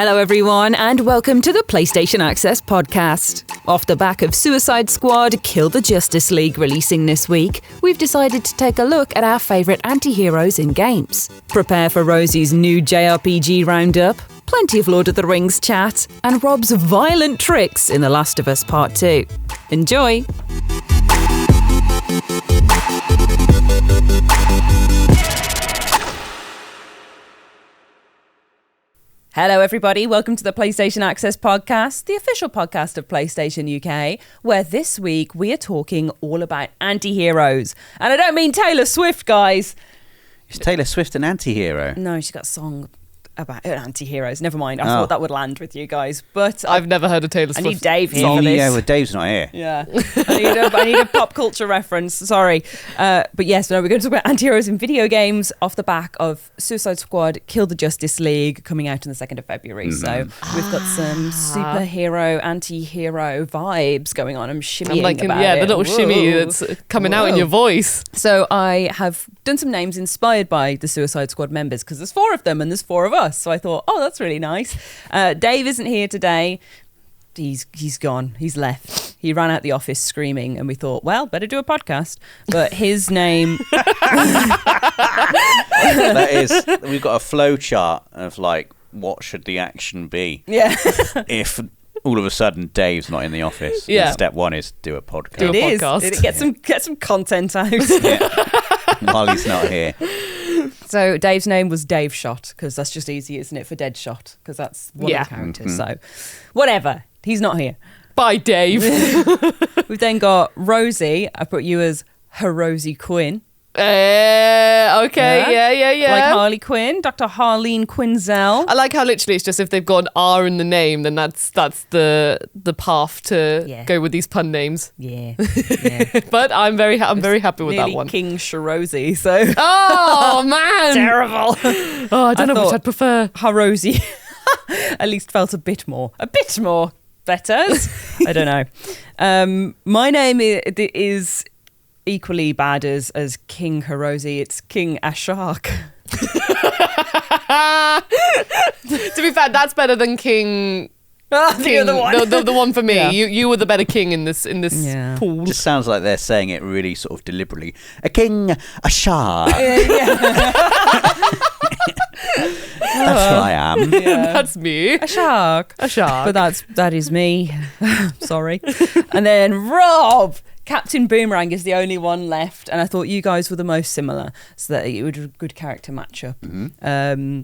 Hello everyone and welcome to the PlayStation Access podcast. Off the back of Suicide Squad Kill the Justice League releasing this week, we've decided to take a look at our favourite anti-heroes in games. Prepare for Rosie's new JRPG roundup, plenty of Lord of the Rings chat, and Rob's violent tricks in The Last of Us Part 2. Enjoy! Hello everybody, welcome to the PlayStation Access podcast, the official podcast of PlayStation UK, where this week we are talking all about anti-heroes. And I don't mean Taylor Swift, guys. Is Taylor Swift an anti-hero? No, she's got a song about anti-heroes. Never mind, I thought that would land with you guys. But I've never heard of Taylor Swift. I need Dave here for this. Yeah, well, Dave's not here. Yeah, I need a pop culture reference. Sorry, but yes, no, we're going to talk about anti-heroes in video games off the back of Suicide Squad: Kill the Justice League coming out on the 2nd of February. Mm-hmm. So we've got some superhero, anti-hero vibes going on. I'm shimmying about it. The little shimmy that's coming out in your voice. So I have done some names inspired by the Suicide Squad members because there's 4 of them and there's 4 of us. So I thought, oh, that's really nice. Dave isn't here today. He's gone. He's left. He ran out the office screaming, and we thought, well, better do a podcast. But his name... That is, we've got a flow chart of like, what should the action be? Yeah. If all of a sudden Dave's not in the office. Yeah. Step 1 is do a podcast. Do a podcast. Get some content out. Yeah. While he's not here. So Dave's name was Dave Shot, because that's just easy, isn't it, for Deadshot? Because that's one of the characters. So whatever. He's not here. Bye, Dave. We've then got Rosie. I put you as her Rosie Quinn. Okay, yeah. Like Harley Quinn, Dr. Harleen Quinzel. I like how literally it's just if they've got an R in the name, then that's the path to go with these pun names. Yeah. But I'm very happy with that one. King Sharosi, so. Oh man, terrible. Oh, I don't know which I'd prefer. Rosie at least felt a bit more better. I don't know. My name is equally bad as King Hiroshi. It's King Ashark. To be fair, that's better than King. The other one. The one for me. Yeah. You were the better king in this pool. It just sounds like they're saying it really sort of deliberately. A king, a shark. That's who I am. Yeah. That's me. A shark. But that is me. Sorry. And then Rob. Captain Boomerang is the only one left, and I thought you guys were the most similar, so that it would be a good character matchup. Mm-hmm.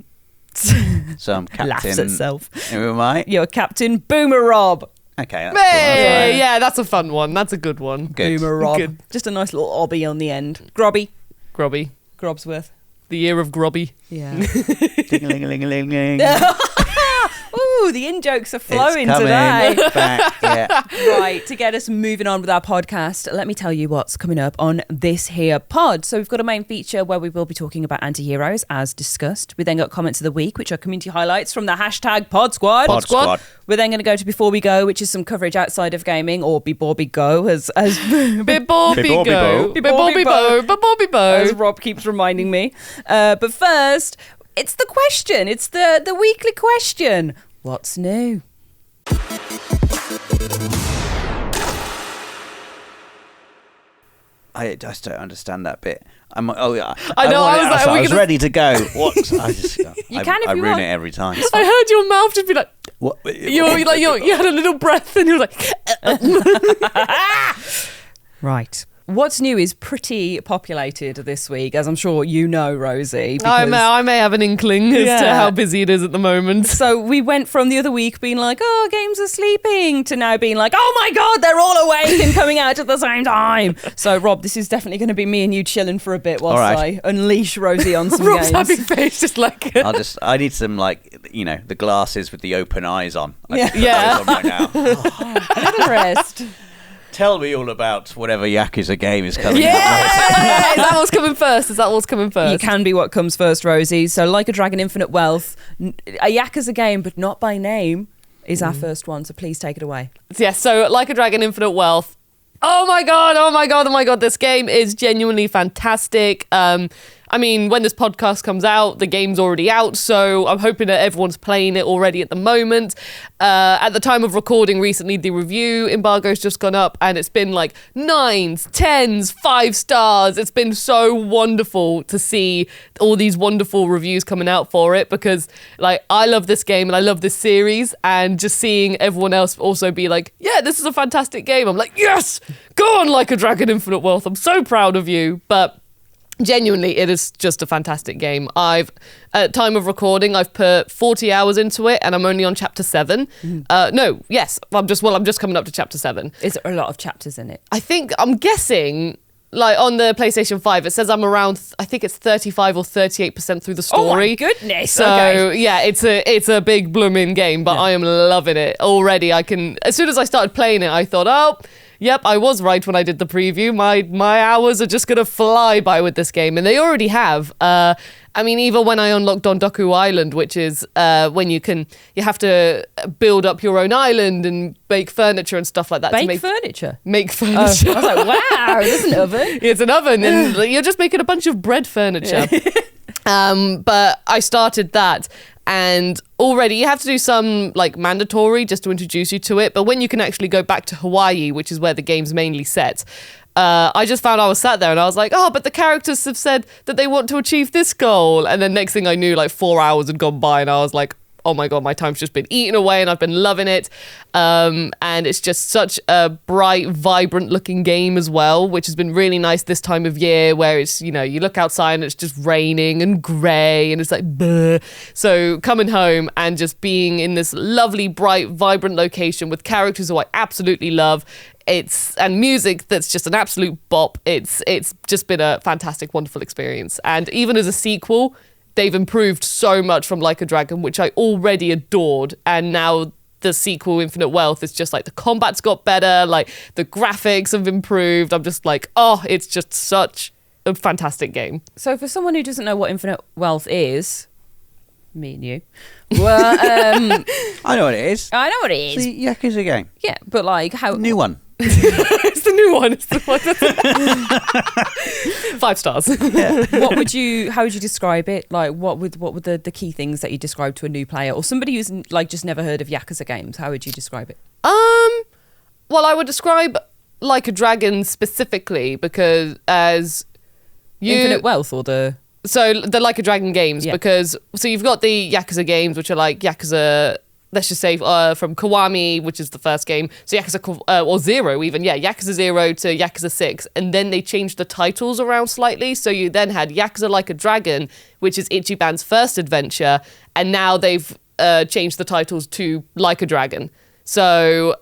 So I'm Captain. Laughs itself. Who am I? You're Captain Boomer Rob. Okay. That's Hey, cool. yeah, that's a fun one. That's a good one. Good. Boomer Rob. Good. Just a nice little obby on the end. Grobby. Grobsworth. The year of Grubby. Yeah. Ding-a-ling-a-ling-a-ling. Ooh, the in-jokes are flowing today. Back, yeah. Right, to get us moving on with our podcast, let me tell you what's coming up on this here pod. So we've got a main feature where we will be talking about anti-heroes, as discussed. We then got comments of the week, which are community highlights from the hashtag PodSquad. Pod Squad. We're then going to go to Before We Go, which is some coverage outside of gaming, or Before We Go, as Before Rob keeps reminding me. But first, it's the question. It's the weekly question. What's new? I just don't understand that bit. I know. I was ready to go. What? I you ruin want. it every time. I heard your mouth just be like. What? You had a little breath, and you were like. Right. What's new is pretty populated this week, as I'm sure you know, Rosie. I may have an inkling as to how busy it is at the moment. So we went from the other week being like, oh, games are sleeping, to now being like, oh my God, they're all awake and coming out at the same time. So, Rob, this is definitely going to be me and you chilling for a bit whilst I unleash Rosie on some Rob's games. happy face, just like... I need some, the glasses with the open eyes on. Yeah. On right now. A little rest. Tell me all about whatever Yakuza game is coming Yeah! up. Is that what's coming first? You can be what comes first, Rosie. So Like a Dragon Infinite Wealth, a Yakuza game, but not by name, is our first one. So please take it away. Yes, so Like a Dragon Infinite Wealth. Oh my god, this game is genuinely fantastic. I mean, when this podcast comes out, the game's already out, so I'm hoping that everyone's playing it already at the moment. At the time of recording recently, the review embargo's just gone up, and it's been like 9s, 10s, 5 stars. It's been so wonderful to see all these wonderful reviews coming out for it, because like I love this game and I love this series, and just seeing everyone else also be like, yeah, this is a fantastic game. I'm like, yes, go on Like a Dragon Infinite Wealth. I'm so proud of you. But genuinely, it is just a fantastic game. At time of recording, I've put 40 hours into it, and I'm only on chapter 7. I'm just coming up to chapter 7. Is there a lot of chapters in it? I'm guessing, like on the PlayStation 5, it says I'm around, I think it's 35 or 38% through the story. Oh my goodness. So okay. yeah, it's a big blooming game, but I am loving it already. As soon as I started playing it, I thought, oh, yep, I was right when I did the preview. My hours are just going to fly by with this game. And they already have. I mean, even when I unlocked Dondoku Island, which is when you have to build up your own island and make furniture and stuff like that. Make furniture? Make furniture. I was like, wow, there's an oven. It's an oven, and you're just making a bunch of bread furniture. But I started that. And already you have to do some like mandatory just to introduce you to it. But when you can actually go back to Hawaii, which is where the game's mainly set, I just found I was sat there and I was like, oh, but the characters have said that they want to achieve this goal. And then next thing I knew, like 4 hours had gone by and I was like, oh my God, my time's just been eaten away and I've been loving it. And it's just such a bright, vibrant looking game as well, which has been really nice this time of year where it's, you look outside and it's just raining and grey and it's like, bleh. So coming home and just being in this lovely, bright, vibrant location with characters who I absolutely love, and music that's just an absolute bop. It's just been a fantastic, wonderful experience. And even as a sequel, they've improved so much from Like a Dragon, which I already adored. And now the sequel, Infinite Wealth, is just like the combat's got better, like the graphics have improved. I'm just like, oh, it's just such a fantastic game. So for someone who doesn't know what Infinite Wealth is, me and you, well, I know what it is. I know what it is. It's the Yakuza game. Yeah, but like how... New one. It's the new one. It's the one that's 5 stars. Yeah. How would you describe it? Like, what would the key things that you describe to a new player or somebody who's like just never heard of Yakuza games? How would you describe it? Well, I would describe Like a Dragon specifically because as Infinite Wealth or the... So the Like a Dragon games, yeah. because so you've got the Yakuza games, which are like Yakuza, let's just say from Kiwami, which is the first game. So Yakuza, or 0 even, yeah, Yakuza 0 to Yakuza 6. And then they changed the titles around slightly. So you then had Yakuza Like a Dragon, which is Ichiban's first adventure. And now they've changed the titles to Like a Dragon. So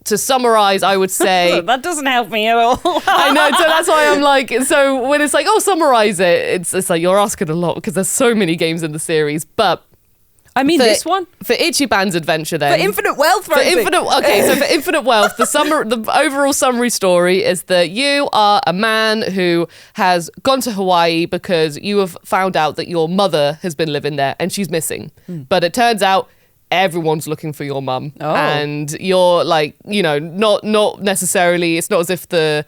to summarize, I would say... That doesn't help me at all. I know, so that's why I'm like... So when it's like, oh, summarize it, it's like you're asking a lot because there's so many games in the series. But... I mean, this one? For Ichiban's adventure then. For Infinite Wealth, Rosie. So for Infinite Wealth, the overall summary story is that you are a man who has gone to Hawaii because you have found out that your mother has been living there and she's missing. But it turns out everyone's looking for your mum. Oh. And you're like, not necessarily, it's not as if the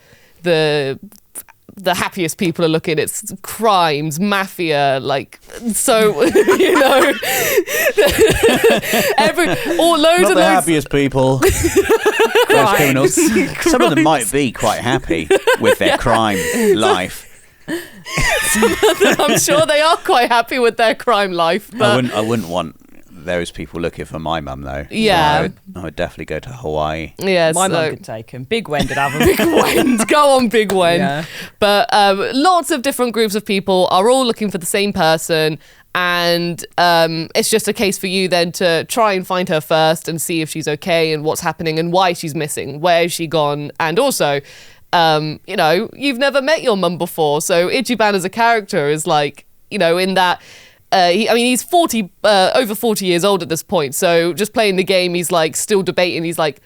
happiest people are looking. It's crimes, mafia, like, so, loads Not the happiest people. Those criminals. Some of them might be quite happy with their crime life. I'm sure they are quite happy with their crime life. But I wouldn't want those people looking for my mum though. Yeah. So I would definitely go to Hawaii. Yeah, my mum could take him. Big Wen did have him. Big Wen, go on, Big Wen. Yeah. But lots of different groups of people are all looking for the same person, and it's just a case for you then to try and find her first and see if she's okay and what's happening and why she's missing, where has she gone, and also you've never met your mum before, so Ichiban as a character is like, in that he's over 40 years old at this point, so just playing the game, he's like still debating. He's like,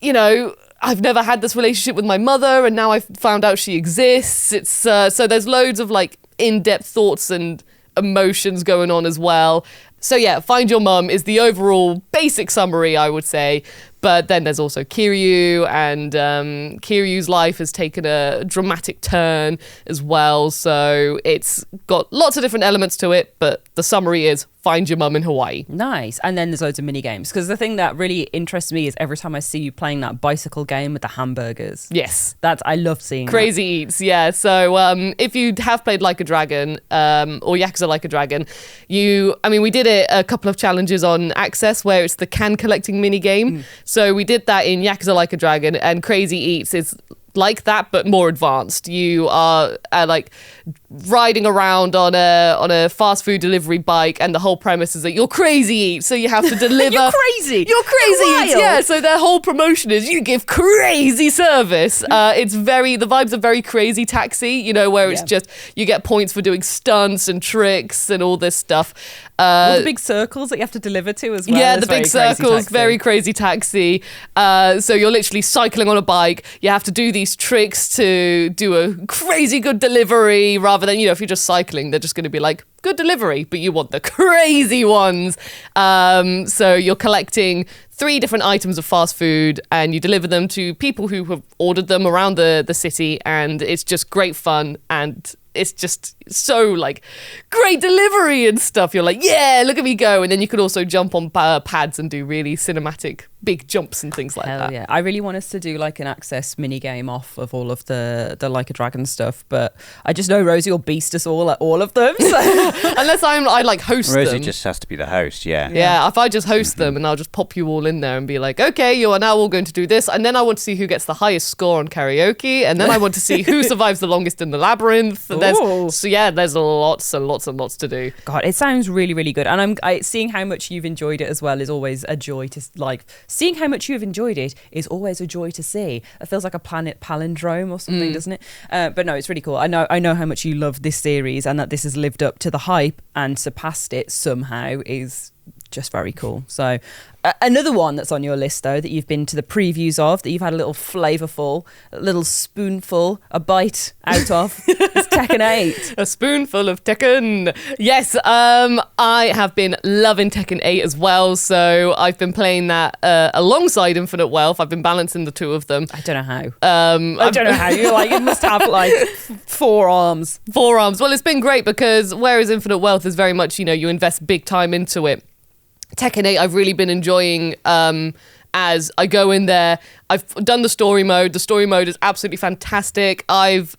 I've never had this relationship with my mother, and now I've found out she exists. It's so there's loads of like in-depth thoughts and emotions going on as well. So yeah, Find Your Mum is the overall basic summary, I would say. But then there's also Kiryu, and Kiryu's life has taken a dramatic turn as well. So it's got lots of different elements to it, but the summary is find your mum in Hawaii. Nice. And then there's loads of mini games, because the thing that really interests me is every time I see you playing that bicycle game with the hamburgers. Yes. I love seeing Crazy Eats, yeah. So if you have played Like a Dragon or Yakuza Like a Dragon, we did it a couple of challenges on Access where it's the can collecting mini game. So we did that in Yakuza Like a Dragon, and Crazy Eats is like that but more advanced. You are like riding around on a fast food delivery bike, and the whole premise is that you're Crazy Eats, so you have to deliver. You're crazy Eats, yeah. So their whole promotion is you give crazy service. The vibes are very Crazy Taxi, where it's just you get points for doing stunts and tricks and all this stuff. All the big circles that you have to deliver to as well. Yeah, the big circles, very Crazy Taxi. So you're literally cycling on a bike. You have to do these tricks to do a crazy good delivery, rather than, if you're just cycling, they're just going to be like, good delivery, but you want the crazy ones. So you're collecting 3 different items of fast food, and you deliver them to people who have ordered them around the city, and it's just great fun, and it's just so like great delivery and stuff. You're like, yeah, look at me go. And then you could also jump on pads and do really cinematic big jumps and things like that. Yeah, I really want us to do like an Access mini game off of all of the Like a Dragon stuff, but I just know Rosie will beast us all at all of them. So. Unless I like host Rosie them. just has to be the host, yeah. Yeah, if I just host them, and I'll just pop you all in there and be like, okay, you are now all going to do this, and then I want to see who gets the highest score on karaoke, and then I want to see who survives the longest in the labyrinth. There's lots and lots and lots to do. God, it sounds really, really good. And seeing how much you've enjoyed it as well is always a joy to like. Seeing how much you've enjoyed it is always a joy to see. It feels like a planet palindrome or something, doesn't it? But no, it's really cool. I know how much you love this series, and that this has lived up to the hype and surpassed it somehow is just very cool. So another one that's on your list, though, that you've been to the previews of, that you've had a little flavourful, a little spoonful, a bite out of, is Tekken 8. A spoonful of Tekken. Yes, I have been loving Tekken 8 as well. So I've been playing that alongside Infinite Wealth. I've been balancing the two of them. I don't know how. I don't know how. You're like, it must have like 4 arms. 4 arms. Well, it's been great because whereas Infinite Wealth is very much, you invest big time into it, Tekken 8 I've really been enjoying as I go in there. I've done the story mode. The story mode is absolutely fantastic. I've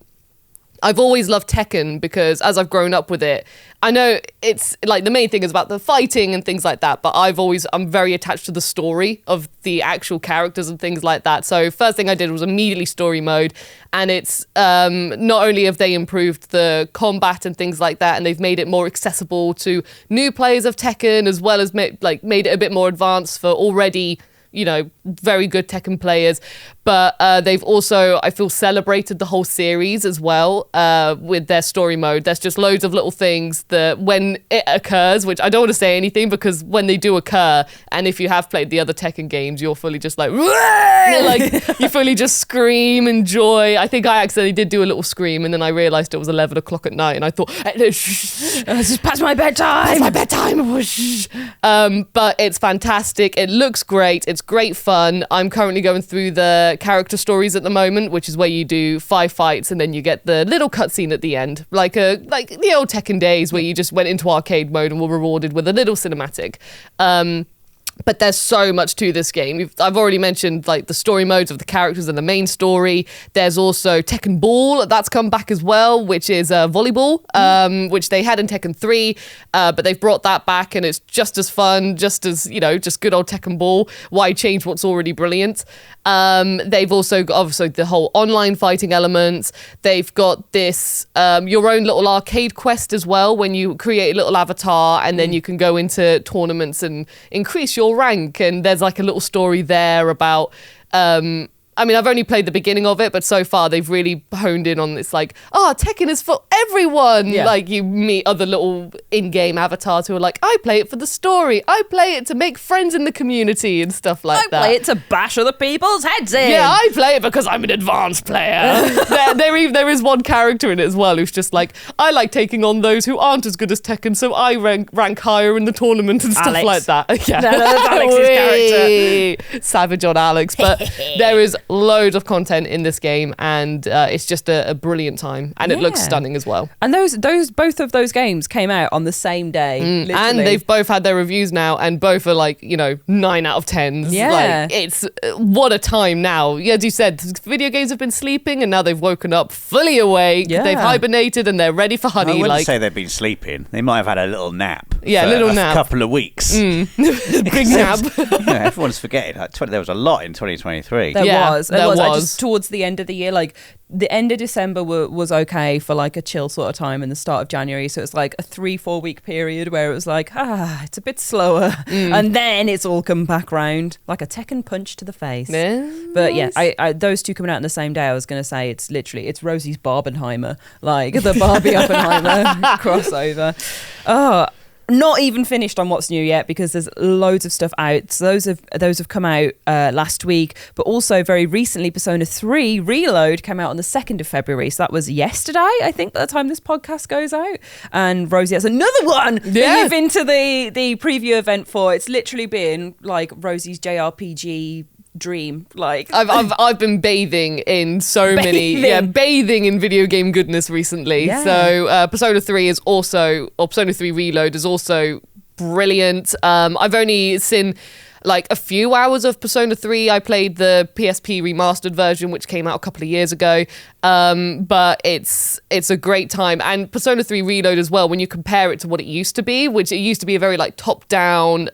always loved Tekken because as I've grown up with it, I know it's like the main thing is about the fighting and things like that, but I'm very attached to the story of the actual characters and things like that. So first thing I did was immediately story mode, and it's not only have they improved the combat and things like that, and they've made it more accessible to new players of Tekken, as well as made it a bit more advanced for already very good Tekken players, but they've also, I feel, celebrated the whole series as well with their story mode. There's just loads of little things that when it occurs, which I don't want to say anything because when they do occur, and if you have played the other Tekken games, you're fully just like you fully just scream and joy. I think I accidentally did do a little scream, and then I realised it was 11 o'clock at night, and I thought, it's just past my bedtime. Past my bedtime. But it's fantastic. It looks great. It's great fun. I'm currently going through the character stories at the moment, which is where you do 5 fights and then you get the little cutscene at the end, like the old Tekken days where you just went into arcade mode and were rewarded with a little cinematic. But there's so much to this game. I've already mentioned like the story modes of the characters and the main story. There's also Tekken Ball, that's come back as well, which is volleyball, which they had in Tekken 3, but they've brought that back and it's just as fun, just as, just good old Tekken Ball. Why change what's already brilliant? They've also got obviously the whole online fighting elements. They've got this your own little arcade quest as well, when you create a little avatar and then you can go into tournaments and increase your rank, and there's like a little story there about I mean, I've only played the beginning of it, but so far they've really honed in on this, like, Tekken is for everyone. Yeah. Like, you meet other little in-game avatars who are like, I play it for the story. I play it to make friends in the community and stuff like that. I play it to bash other people's heads in. Yeah, I play it because I'm an advanced player. there is one character in it as well who's just like, I like taking on those who aren't as good as Tekken, so I rank higher in the tournament and stuff Alex. like that. Yeah, No, that's Alex's character. Savage on Alex, but there is loads of content in this game, and it's just a brilliant time, and it looks stunning as well. And both of those games came out on the same day, literally. And they've both had their reviews now, and both are like 9 out of 10s. Yeah, like, it's what a time now. As you said, video games have been sleeping, and now they've woken up fully awake. Yeah. They've hibernated, and they're ready for honey. I wouldn't say they've been sleeping. They might have had a little nap. Yeah, for little nap. A couple of weeks. Big nap. Everyone's forgetting. There was a lot in 2023. There was. I was. just towards the end of the year, like the end of December was okay for like a chill sort of time, and the start of January, so it's like a 3-4 week period where it was like, it's a bit slower, and then it's all come back round like a Tekken punch to the face. But yeah, I those two coming out on the same day, I was going to say it's Rosie's Barbenheimer, like the Barbie Oppenheimer crossover. Not even finished on what's new yet, because there's loads of stuff out. So those have come out last week, but also very recently, Persona 3 Reload came out on the 2nd of February. So that was yesterday, I think, by the time this podcast goes out. And Rosie has another one that you've been to the preview event for. It's literally been like Rosie's JRPG dream. Like I've been bathing in bathing in video game goodness recently. So Persona 3 Persona 3 Reload is also brilliant. I've only seen like a few hours of Persona 3. I played the PSP remastered version, which came out a couple of years ago. But it's a great time. And Persona 3 Reload as well, when you compare it to what it used to be, which it used to be a very like top down,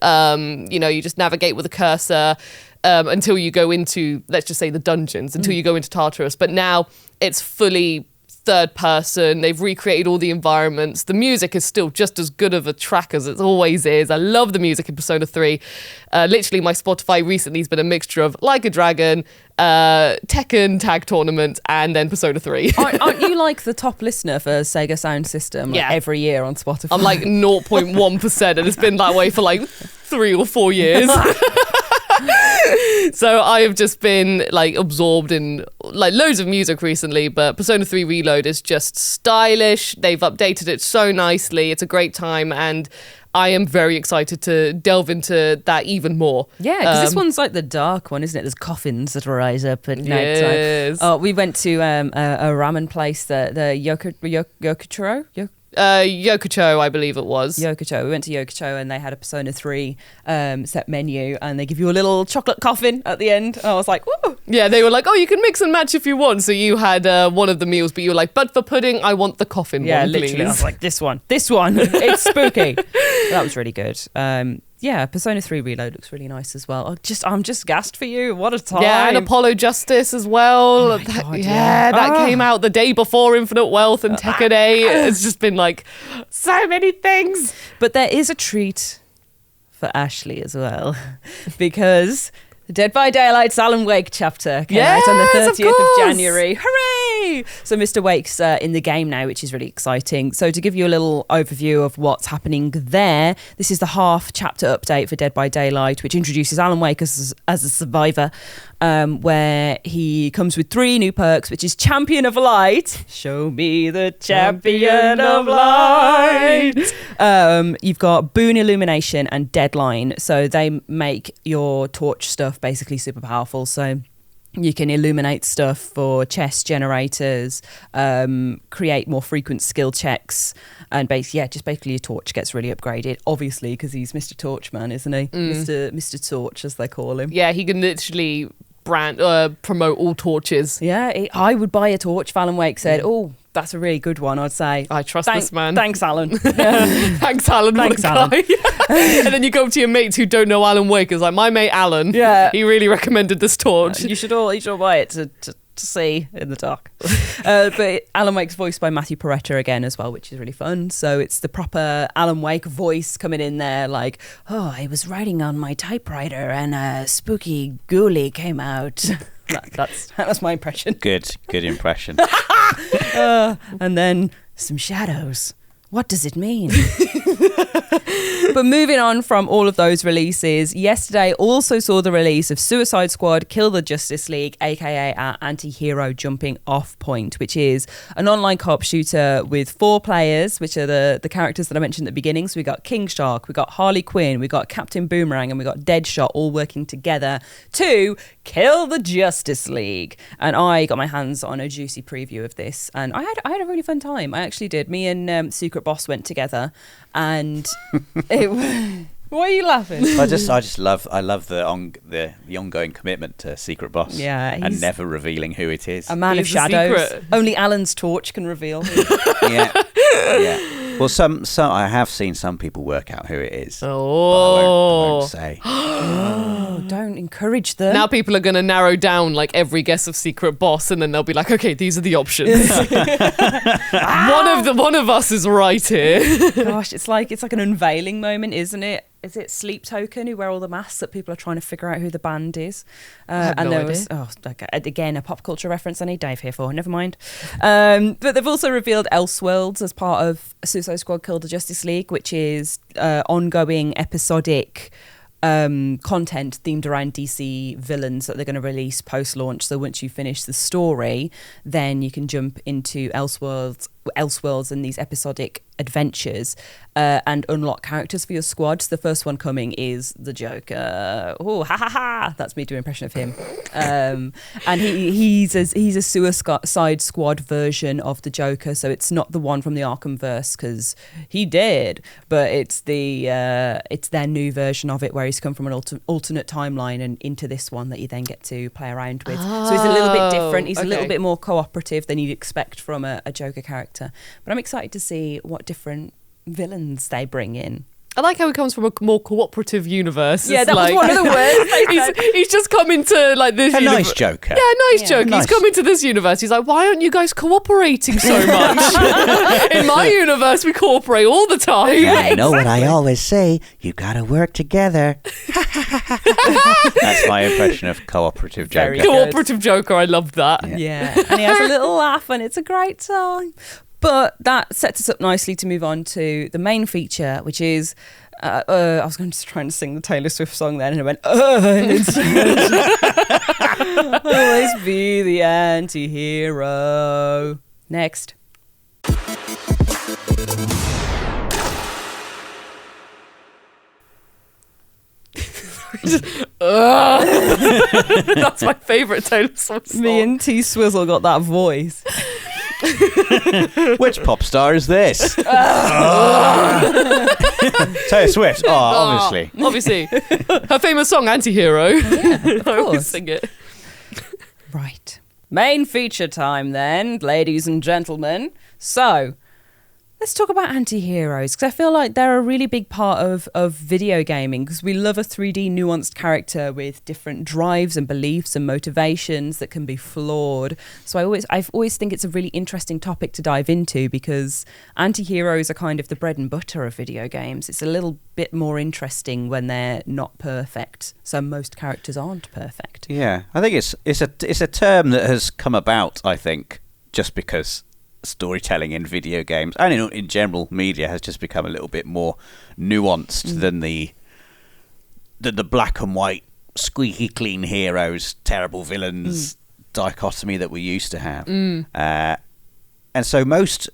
you just navigate with a cursor until you go into, let's just say, the dungeons, until you go into Tartarus. But now it's fully third person. They've recreated all the environments. The music is still just as good of a track as it always is. I love the music in Persona 3. Literally, my Spotify recently has been a mixture of Like a Dragon, Tekken Tag Tournament, and then Persona 3. Aren't you like the top listener for Sega Sound System every year on Spotify? I'm like 0.1%, and it's been that way for like 3 or 4 years. So I have just been like absorbed in like loads of music recently, but Persona 3 Reload is just stylish. They've updated it so nicely. It's a great time, and I am very excited to delve into that even more. Yeah, because this one's like the dark one, isn't it? There's coffins that rise up at night time. Oh, we went to a ramen place, the Yokochiro? Yokocho, I believe it was. Yokocho. We went to Yokocho, and they had a Persona 3 set menu, and they give you a little chocolate coffin at the end. I was like, woo! Yeah, they were like, you can mix and match if you want. So you had one of the meals, but you were like, but for pudding, I want the coffin one, literally. Please. I was like, this one. It's spooky. That was really good. Persona 3 Reload looks really nice as well. I'm just gassed for you. What a time. Yeah, and Apollo Justice as well. Oh my God, that came out the day before Infinite Wealth and Tekken 8. It's just been like so many things. But there is a treat for Ashley as well, because the Dead by Daylight's Alan Wake chapter came out on the 30th of January. Hooray! So Mr. Wake's in the game now, which is really exciting. So to give you a little overview of what's happening there, this is the half chapter update for Dead by Daylight, which introduces Alan Wake as a survivor, where he comes with 3 new perks, which is Champion of Light. Show me the Champion of Light. You've got Boon Illumination and Deadline. So they make your torch stuff basically super powerful. So you can illuminate stuff for chest generators, create more frequent skill checks, and basically your torch gets really upgraded. Obviously, because he's Mr. Torchman, isn't he? Mr. Torch, as they call him. Yeah, he can literally promote all torches. Yeah, I would buy a torch. Alan Wake said, that's a really good one, I'd say. I trust this man. Thanks, Alan. Thanks, Alan. Thanks, Alan. And then you go up to your mates who don't know Alan Wake. It's like, my mate Alan, he really recommended this torch. You should all buy it to see in the dark. But Alan Wake's voiced by Matthew Peretta again as well, which is really fun. So it's the proper Alan Wake voice coming in there, like, I was writing on my typewriter and a spooky ghoulie came out. That was my impression. Good impression. And then some shadows. What does it mean? But moving on from all of those releases, yesterday also saw the release of Suicide Squad Kill the Justice League, aka our anti-hero jumping off point, which is an online co-op shooter with 4 players, which are the characters that I mentioned at the beginning. So we got King Shark, we got Harley Quinn, we got Captain Boomerang, and we got Deadshot all working together to kill the Justice League. And I got my hands on a juicy preview of this, and I had a really fun time. I actually did. Me and Secret Boss went together, and why are you laughing? I love the ongoing commitment to Secret Boss. Yeah, and never revealing who it is. A man of shadows. Only Alan's torch can reveal. Yeah. Well, some I have seen some people work out who it is. Oh, I won't say. Don't encourage them. Now people are going to narrow down like every guess of Secret Boss, and then they'll be like, okay, these are the options. One of us is right here. Gosh, it's like an unveiling moment, isn't it? Is it Sleep Token who wear all the masks that people are trying to figure out who the band is? And there was again a pop culture reference I need Dave here for. Never mind. But they've also revealed Elseworlds as part of Suicide Squad Kill the Justice League, which is ongoing episodic content themed around DC villains that they're going to release post-launch. So once you finish the story, then you can jump into Elseworlds and these episodic adventures and unlock characters for your squad. So the first one coming is the Joker. Oh, ha ha ha! That's me doing an impression of him. And he's a Suicide Squad version of the Joker. So it's not the one from the Arkhamverse because he did, but it's their new version of it where he's come from an alternate timeline and into this one that you then get to play around with. So he's a little bit different. He's a little bit more cooperative than you'd expect from a Joker character. But I'm excited to see what different villains they bring in. I like how he comes from a more cooperative universe. Yeah, it's that was one of the words. He's just come into like this. Nice Joker. Yeah, nice Joker. Nice. He's come into this universe. He's like, why aren't you guys cooperating so much? In my universe, we cooperate all the time. Yeah, you know what I always say? You gotta work together. That's my impression of cooperative Joker. Very Cooperative Joker. I love that. Yeah, and he has a little laugh, and it's a great time. But that sets us up nicely to move on to the main feature, which is I was going to try and sing the Taylor Swift song then, and I went, always be the anti-hero. Next. That's my favourite Taylor Swift song. Me and T Swizzle got that voice. Which pop star is this? Taylor Swift. Oh, obviously. Obviously. Her famous song, Anti-Hero. Yeah, of I always course. sing it. Right. Main feature time then, ladies and gentlemen. So, let's talk about anti-heroes, because I feel like they're a really big part of video gaming, because we love a 3D nuanced character with different drives and beliefs and motivations that can be flawed. So I always think it's a really interesting topic to dive into, because anti-heroes are kind of the bread and butter of video games. It's a little bit more interesting when they're not perfect. So most characters aren't perfect. Yeah, I think it's a term that has come about, I think, just because storytelling in video games and in general media has just become a little bit more nuanced than the black and white squeaky clean heroes, terrible villains dichotomy that we used to have. And so most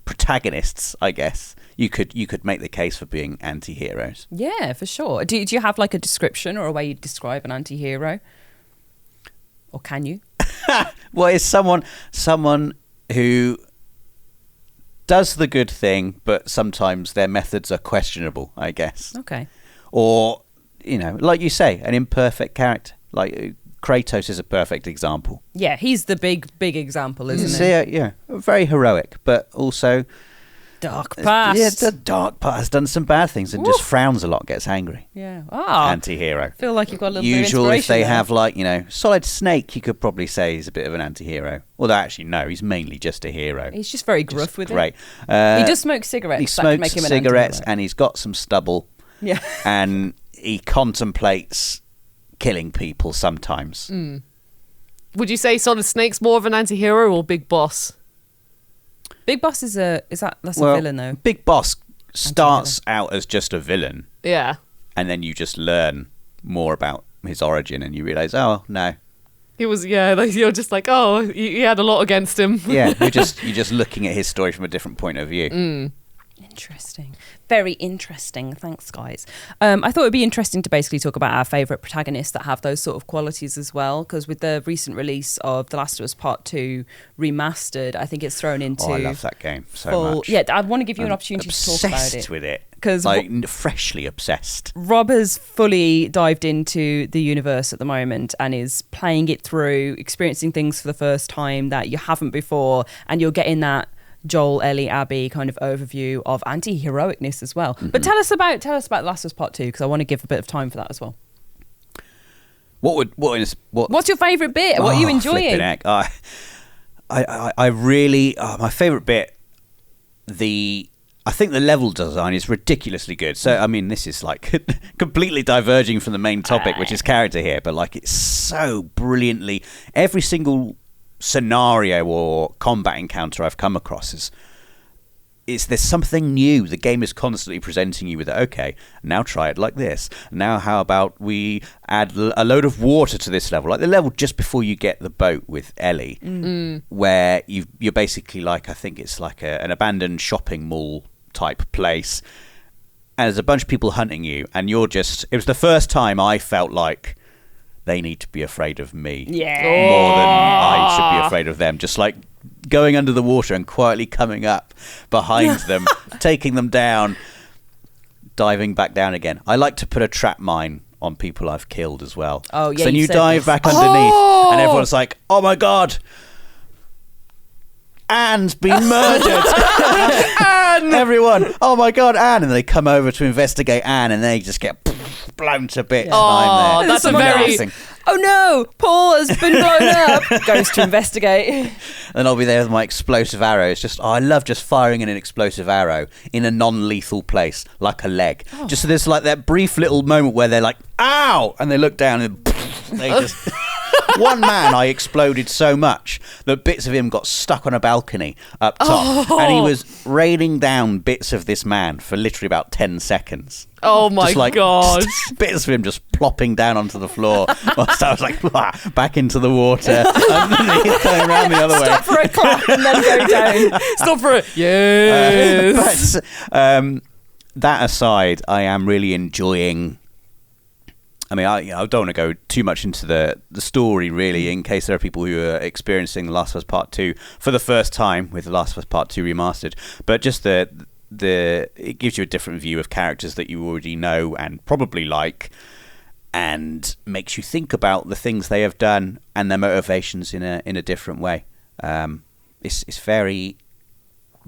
protagonists, I guess you could make the case for being anti-heroes. Yeah, for sure. Do you have like a description or a way you describe an anti-hero? Or can you? Well, it's someone who does the good thing, but sometimes their methods are questionable, I guess. Okay. Or, like you say, an imperfect character. Like Kratos is a perfect example. Yeah, he's the big example, isn't he? Yeah, very heroic, but also Dark past. Yeah, the dark past has done some bad things and just frowns a lot, gets angry. Yeah. Anti-hero. I feel like you've got a little Usual bit of if they inspiration have Solid Snake, you could probably say he's a bit of an anti-hero. Although actually no, he's mainly just a hero. He's just very gruff with it. He does smoke cigarettes. He smokes cigarettes and he's got some stubble. Yeah. And he contemplates killing people sometimes. Would you say Solid Snake's more of an anti-hero or Big Boss? Big Boss that's a villain though. Big Boss starts out as just a villain, Yeah. and then you just learn more about his origin, and you realise, oh no, He was, you're just like, oh, you had a lot against him. yeah, you're just looking at his story from a different point of view. Interesting. Very interesting. Thanks, guys. I thought it'd be interesting to basically talk about our favourite protagonists that have those sort of qualities as well, because with the recent release of The Last of Us Part 2 Remastered, I think it's thrown into... Oh, I love that game so much. Yeah, I want to give you an opportunity to talk about it. Obsessed with it. Because freshly obsessed. Rob has fully dived into the universe at the moment and is playing it through, experiencing things for the first time that you haven't before, and you're getting that Joel, Ellie, Abby kind of overview of anti-heroicness as well. But tell us about The Last of Us Part 2, because I want to give a bit of time for that as well. What's your favourite bit? What are you enjoying? Flipping heck. I really my favourite bit. I think the level design is ridiculously good. So I mean, this is like completely diverging from the main topic, which is character here, but like it's so brilliantly every single scenario or combat encounter I've come across there's something new. The game is constantly presenting you with it. Okay, now try it like this. Now how about we add a load of water to this level, like the level just before you get the boat with Ellie, where you're basically like, I think it's like an abandoned shopping mall type place, and there's a bunch of people hunting you, and it was the first time I felt like they need to be afraid of me more than I should be afraid of them. Just like going under the water and quietly coming up behind them, taking them down, diving back down again. I like to put a trap mine on people I've killed as well. Oh, yeah. So then you dive back underneath, and everyone's like, oh my God, Anne's been murdered. Anne! Everyone, oh my God, Anne. And they come over to investigate Anne, and they just get blown to bits. Oh, and that's a very... Oh no, Paul has been blown up. Goes to investigate. And I'll be there with my explosive arrows. I love just firing in an explosive arrow in a non-lethal place, like a leg. Just so there's like that brief little moment where they're like, ow! And they look down and they just... One man I exploded so much that bits of him got stuck on a balcony up top, and he was raining down bits of this man for literally about 10 seconds. Oh my God. Bits of him just plopping down onto the floor. Whilst I was like, back into the water. Underneath, going around the other way. Stop for a clap and then go down. Stop for it. Yes. But that aside, I am really enjoying... I mean, I don't want to go too much into the story, really, in case there are people who are experiencing The Last of Us Part 2 for the first time with The Last of Us Part 2 Remastered. But just it gives you a different view of characters that you already know and probably like, and makes you think about the things they have done and their motivations in a different way. It's very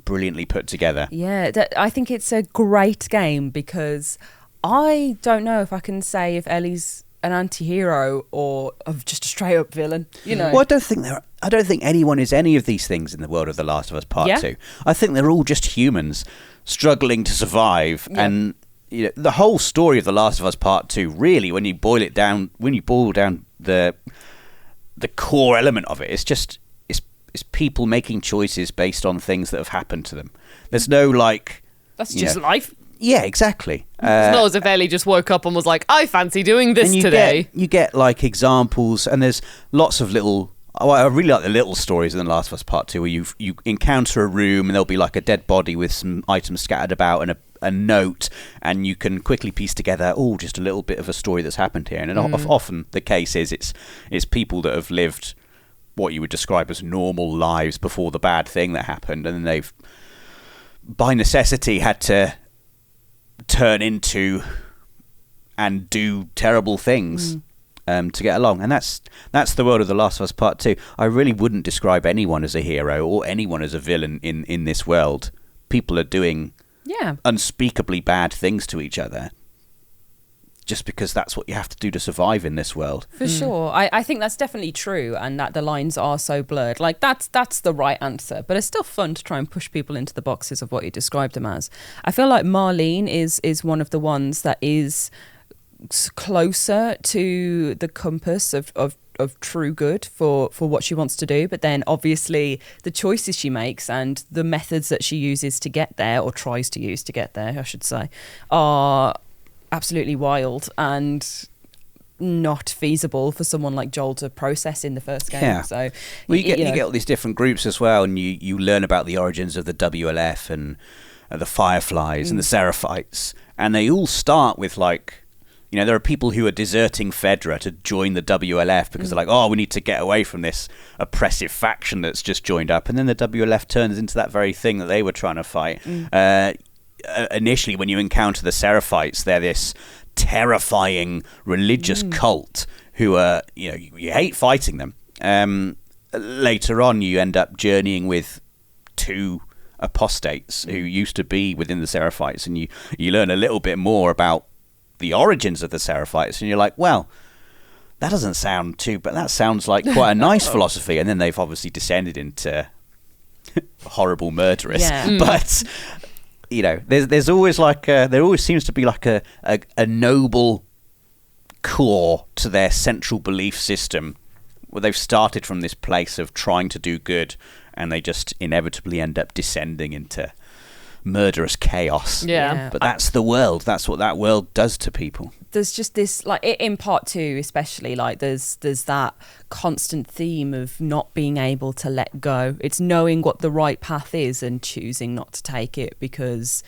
brilliantly put together. Yeah, I think it's a great game because... I don't know if I can say if Ellie's an anti-hero or just a straight up villain. Well, I don't think anyone is any of these things in the world of The Last of Us Part 2. I think they're all just humans struggling to survive, and the whole story of The Last of Us Part 2, really, when you boil down the core element of it, it's people making choices based on things that have happened to them. There's no that's just life. Yeah, exactly. It's not as if Ellie just woke up and was like, I fancy doing this today. You get like examples, and there's lots of little... Oh, I really like the little stories in The Last of Us Part 2 where you encounter a room and there'll be like a dead body with some items scattered about and a note, and you can quickly piece together, just a little bit of a story that's happened here. And often the case is it's people that have lived what you would describe as normal lives before the bad thing that happened, and then they've, by necessity, had to turn into and do terrible things to get along. And that's the world of The Last of Us Part 2. I really wouldn't describe anyone as a hero or anyone as a villain in this world. People are doing unspeakably bad things to each other just because that's what you have to do to survive in this world. For sure. I think that's definitely true, and that the lines are so blurred. Like, that's the right answer, but it's still fun to try and push people into the boxes of what you described them as. I feel like Marlene is one of the ones that is closer to the compass of true good for what she wants to do, but then obviously the choices she makes and the methods that she uses to get there, or tries to use to get there, I should say, are absolutely wild and not feasible for someone like Joel to process in the first game. Yeah. So well, you get all these different groups as well, and you learn about the origins of the WLF and the Fireflies and the Seraphites, and they all start with like, you know, there are people who are deserting Fedra to join the WLF because they're like, oh, we need to get away from this oppressive faction that's just joined up. And then the WLF turns into that very thing that they were trying to fight. Initially, when you encounter the Seraphites, they're this terrifying religious cult who are, you know, you hate fighting them. Later on, you end up journeying with two apostates who used to be within the Seraphites, and you learn a little bit more about the origins of the Seraphites, and you're like, well, that doesn't sound too, but that sounds like quite a nice philosophy. And then they've obviously descended into horrible murderers. Yeah. But you know, there's always like there always seems to be like a noble core to their central belief system, where they've started from this place of trying to do good, and they just inevitably end up descending into murderous chaos. Yeah. But that's the world. That's what that world does to people. There's just this, like, in part 2 especially, like there's that constant theme of not being able to let go. It's knowing what the right path is and choosing not to take it because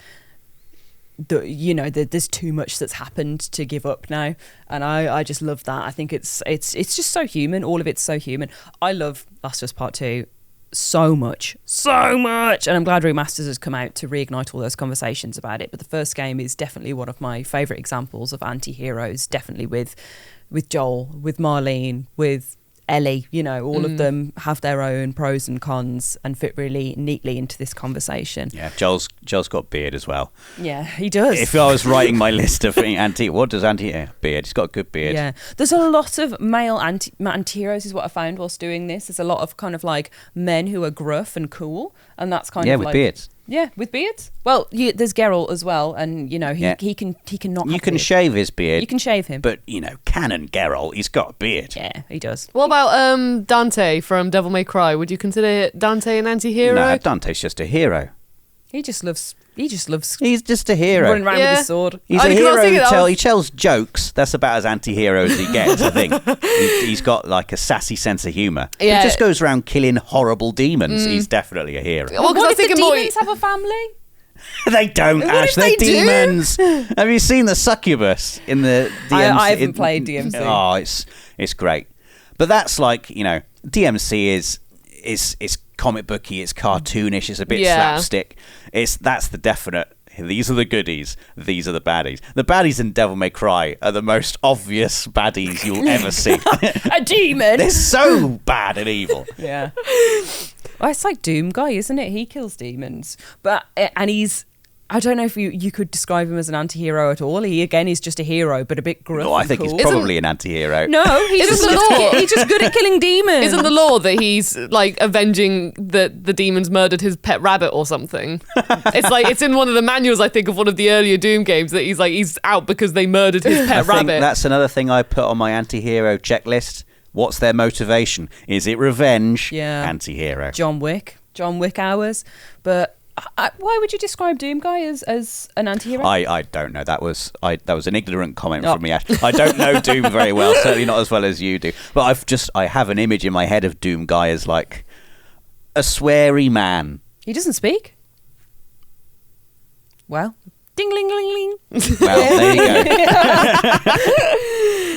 there's too much that's happened to give up now. And I just love that. I think it's just so human. All of it's so human. I love Last of Us Part 2 so much, and I'm glad Remastered has come out to reignite all those conversations about it. But the first game is definitely one of my favourite examples of anti-heroes, definitely with Joel, with Marlene, with Ellie. You know, all of them have their own pros and cons and fit really neatly into this conversation. Yeah, Joel's got beard as well. Yeah, he does. If I was writing my list of what does beard? He's got a good beard. Yeah, there's a lot of male anti-heroes is what I found whilst doing this. There's a lot of kind of like men who are gruff and cool, and that's kind of with like beards. Yeah, with beards. Well, there's Geralt as well, and you know he can not. You can shave his beard. You can shave him, but you know, canon Geralt, he's got a beard. Yeah, he does. What about Dante from Devil May Cry? Would you consider Dante an anti-hero? No, Dante's just a hero. He just loves. He's just a hero. Running around with his sword. He's a hero he tells jokes. That's about as anti-hero as he gets, I think. He's got like a sassy sense of humour. Yeah. He just goes around killing horrible demons. He's definitely a hero. Well, What if the more... demons have a family? They don't, Ash. They're if they do? demons. Have you seen the succubus in the DMC? I haven't played DMC. Oh, it's great. But that's like, you know, DMC is comic booky, it's cartoonish, it's a bit slapstick. That's the definite. These are the goodies, these are the baddies. The baddies in Devil May Cry are the most obvious baddies you'll ever see. A demon. They're so bad and evil. Yeah. Well, it's like Doom Guy, isn't it? He kills demons, and he's. I don't know if you could describe him as an anti-hero at all. He, again, is just a hero, but a bit gruff. No, I think cool. he's probably an anti-hero. No, he's just good at killing demons. Isn't the law that he's like avenging the demons murdered his pet rabbit or something? It's like it's in one of the manuals, I think, of one of the earlier Doom games that he's out because they murdered his pet rabbit. That's another thing I put on my anti-hero checklist. What's their motivation? Is it revenge? Yeah. Anti-hero. John Wick hours, but. Why would you describe Doom Guy as an anti-hero? I don't know. That was an ignorant comment from me, Ash. I don't know Doom very well, certainly not as well as you do. But I have an image in my head of Doom Guy as like a sweary man. He doesn't speak. Well, ding-ling-ling-ling. Well, there you go.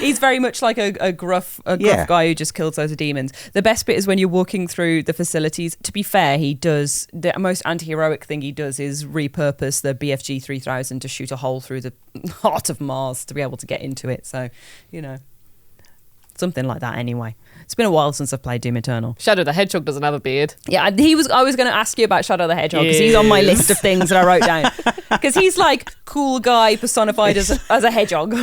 He's very much like a gruff guy who just kills loads of demons. The best bit is when you're walking through the facilities. To be fair, he does the most anti-heroic thing he does is repurpose the BFG 3000 to shoot a hole through the heart of Mars to be able to get into it. So, you know, something like that anyway. It's been a while since I've played Doom Eternal. Shadow the Hedgehog doesn't have a beard. Yeah, I was going to ask you about Shadow the Hedgehog because he's on my list of things that I wrote down. Because he's like cool guy personified as a hedgehog.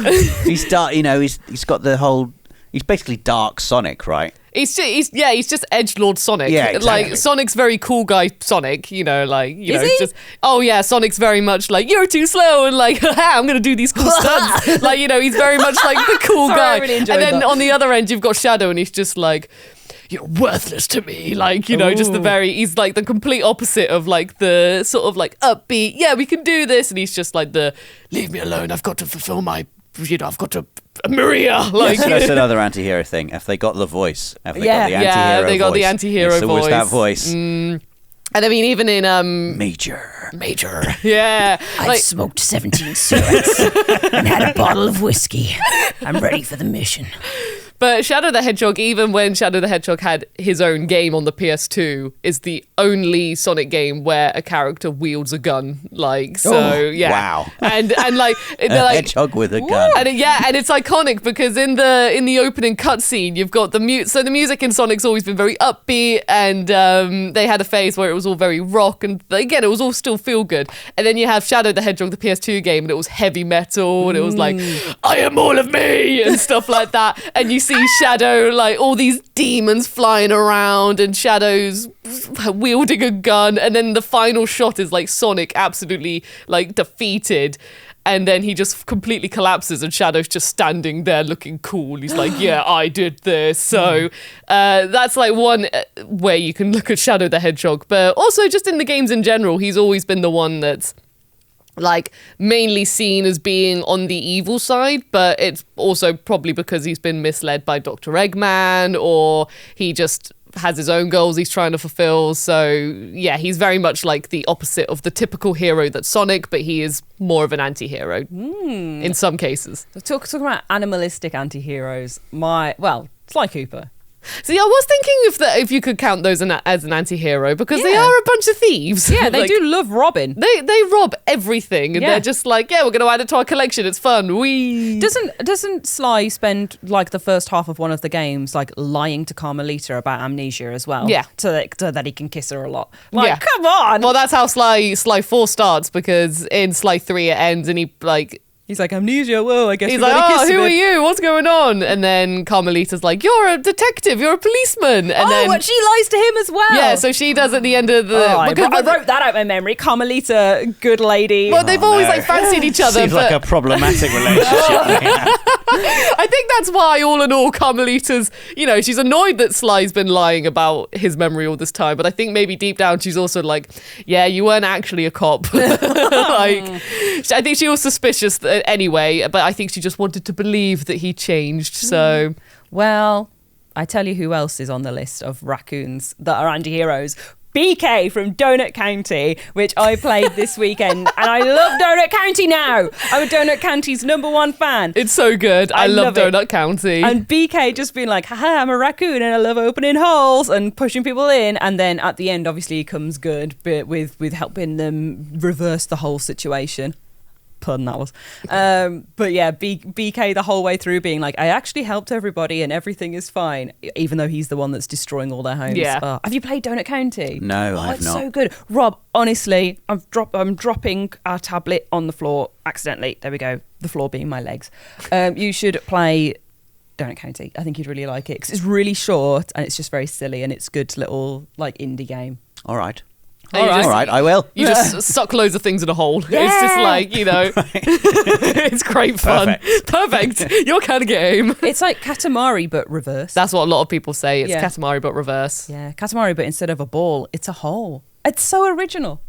He's got the whole He's basically Dark Sonic, right? He's just edgelord Sonic. Yeah, exactly. Like Sonic's very cool guy Sonic, you know, like you know, he? it's just Sonic's very much like you're too slow and like I'm gonna do these cool stunts. Like, you know, he's very much like the cool Sorry, guy. I really enjoyed And then that. on the other end you've got Shadow and he's just like, you're worthless to me. Like, you know, just he's like the complete opposite of like the sort of like upbeat, yeah, we can do this, and he's just like the leave me alone, I've got to fulfill my, you know, I've got to Maria. Like, That's another anti-hero thing. Have they got the voice? Have they Yeah. got the anti-hero yeah, they got the voice? anti-hero It's always voice. that voice. And I mean, even in Major. yeah, I've like smoked 17 cigarettes and had a bottle of whiskey. I'm ready for the mission. but Shadow the Hedgehog, even when Shadow the Hedgehog had his own game on the PS2, is the only Sonic game where a character wields a gun. Like, so yeah, wow. and like A they're like. hedgehog with a gun. And it's iconic because in the opening cutscene you've got the mute. So the music in Sonic's always been very upbeat, and they had a phase where it was all very rock, and again it was all still feel good. And then you have Shadow the Hedgehog, the PS2 game, and it was heavy metal, and it was like I am all of me and stuff like that. And you see Shadow, like all these demons flying around, and Shadow's wielding a gun, and then the final shot is like Sonic absolutely like defeated. And then he just completely collapses and Shadow's just standing there looking cool. He's like, yeah, I did this. So that's like one way you can look at Shadow the Hedgehog. But also just in the games in general, he's always been the one that's like mainly seen as being on the evil side, but it's also probably because he's been misled by Dr. Eggman, or he just has his own goals he's trying to fulfill. So yeah, he's very much like the opposite of the typical hero that's Sonic, but he is more of an anti-hero in some cases. So talking about animalistic anti-heroes, Sly Cooper. See, I was thinking if you could count those as an anti-hero, because they Yeah. are a bunch of thieves. Yeah, they Like, do love robbing. They rob everything, and Yeah. they're just like, yeah, we're going to add it to our collection. It's fun. Doesn't Sly spend like the first half of one of the games like lying to Carmelita about amnesia as well? Yeah. so that he can kiss her a lot. Like, Yeah. come on. Well, that's how Sly 4 starts, because in Sly 3 it ends and he like He's like, amnesia, whoa, I guess he's we like, better oh, kiss a who are bit." you? What's going on? And then Carmelita's like, you're a detective, you're a policeman. And then And she lies to him as well. yeah, so she does at the end of the I wrote that out of my memory. Carmelita, good lady. well, they've always no. like fancied each other. Seems but like a problematic relationship. I think that's why, all in all, Carmelita's, you know, she's annoyed that Sly's been lying about his memory all this time, but I think maybe deep down she's also like, yeah, you weren't actually a cop. Like, I think she was suspicious anyway, but I think she just wanted to believe that he changed. So Well, I tell you who else is on the list of raccoons that are anti-heroes. BK from Donut County, which I played this weekend, and I love Donut County now. I'm a Donut County's #1 fan. it's so good. I love love it. Donut County. And BK just being like, haha, I'm a raccoon and I love opening holes and pushing people in. And then at the end, obviously, he comes good, but with helping them reverse the whole situation. Pun that was. But yeah, BK the whole way through being like, I actually helped everybody and everything is fine, even though he's the one that's destroying all their homes. Yeah. Have you played Donut County? No, Oh, I've it's not. so good. Rob, honestly, I'm dropping our tablet on the floor accidentally. There we go. The floor being my legs. You should play Donut County. I think you'd really like it because it's really short and it's just very silly and it's good little like indie game. All right. And you All just- right, I will. You just suck loads of things in a hole. It's Yeah. just like, you know, it's great fun. Perfect. Your kind of game. It's like Katamari but reverse. That's what a lot of people say. It's Yeah. Katamari but reverse. Yeah, Katamari, but instead of a ball, it's a hole. It's so original.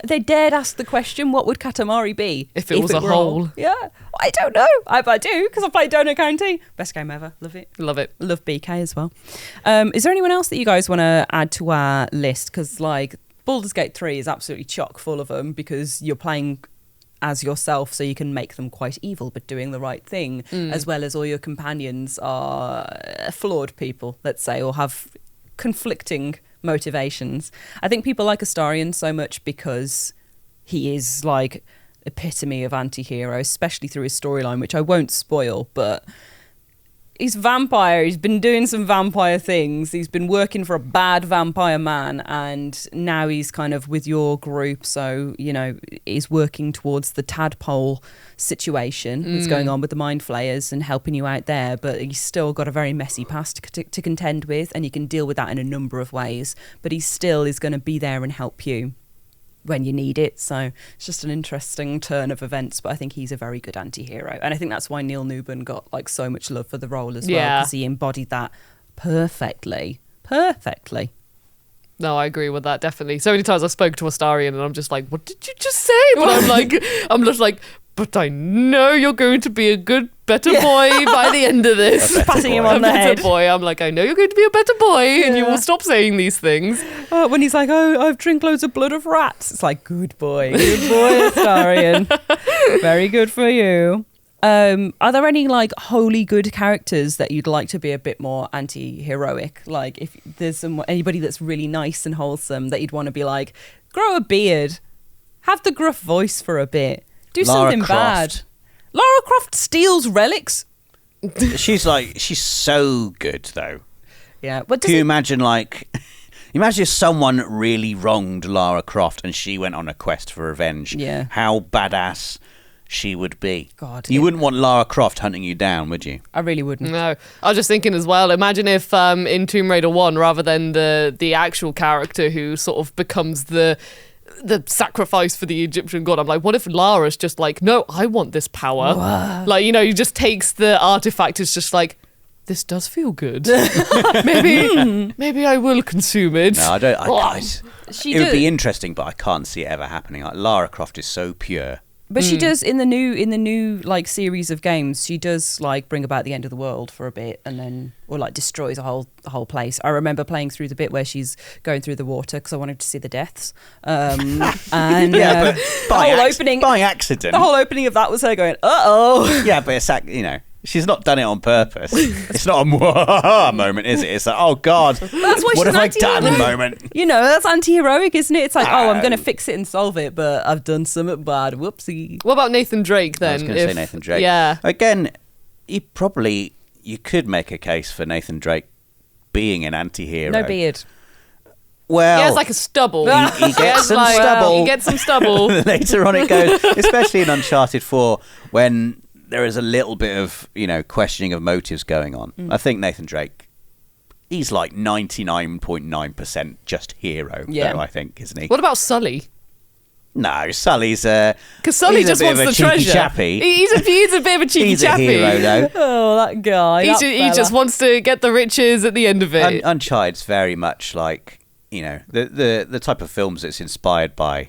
They dared ask the question, what would Katamari be? If it was a were hole. Yeah, I don't know. I do, because I played Donut County. Best game ever. Love it. Love it. Love BK as well. Is there anyone else that you guys want to add to our list? Because like Baldur's Gate 3 is absolutely chock full of them because you're playing as yourself, so you can make them quite evil but doing the right thing, as well as all your companions are flawed people, let's say, or have conflicting motivations. I think people like Astarion so much because he is like epitome of anti-hero, especially through his storyline, which I won't spoil, but he's vampire. He's been doing some vampire things. He's been working for a bad vampire man, and now he's kind of with your group. So, you know, he's working towards the tadpole situation that's going on with the mind flayers and helping you out there. But he's still got a very messy past to contend with, and you can deal with that in a number of ways. But he still is going to be there and help you when you need it. So it's just an interesting turn of events, but I think he's a very good anti-hero, and I think that's why Neil Newbern got like so much love for the role as well, because he embodied that perfectly. No, I agree with that, definitely. So many times I've spoken to Astarion and I'm just like, what did you just say? But I'm just like, but I know you're going to be a good, better boy by the end of this. Patting him on the head. Boy. I'm like, I know you're going to be a better boy and you will stop saying these things. When he's like, oh, I've drink loads of blood of rats. It's like, good boy, Astarion. Very good for you. Are there any like wholly good characters that you'd like to be a bit more anti-heroic? Like if there's anybody that's really nice and wholesome that you'd want to be like, grow a beard, have the gruff voice for a bit, do Lara something Croft. bad. Lara Croft steals relics. She's so good though. Yeah. What Can you imagine imagine if someone really wronged Lara Croft and she went on a quest for revenge. Yeah. How badass she would be. God, you wouldn't want Lara Croft hunting you down, would you? I really wouldn't. No, I was just thinking as well, imagine if in Tomb Raider 1, rather than the actual character who sort of becomes the sacrifice for the Egyptian god, I'm like, what if Lara's just like, no, I want this power. Like, you know, he just takes the artifact, it's just like, this does feel good. maybe I will consume it. No, I don't. It would be interesting, but I can't see it ever happening. Like, Lara Croft is so pure. But she does in the new like series of games. She does like bring about the end of the world for a bit, and then or like destroys the whole place. I remember playing through the bit where she's going through the water because I wanted to see the deaths. And But by accident. The whole opening of that was her going, "Uh-oh." Yeah, but it's she's not done it on purpose. It's not a mwah moment, is it? It's like, oh God, That's why what she's have I done moment? You know, that's anti-heroic, isn't it? It's like, oh, I'm going to fix it and solve it, but I've done something bad. Whoopsie. What about Nathan Drake then? I was going to say Nathan Drake. Yeah. Again, you could make a case for Nathan Drake being an anti-hero. No beard. Well, he has like a stubble. He gets some stubble. He gets some stubble. Later on it goes, especially in Uncharted 4, when there is a little bit of, questioning of motives going on. I think Nathan Drake, he's like 99.9% just hero, though, I think, isn't he? What about Sully? No, Sully's because Sully just wants the treasure. Chappy. He's a bit of a cheeky chappy. He's a hero, though. Oh, that guy. He just wants to get the riches at the end of it. Uncharted's very much like, the type of films it's inspired by.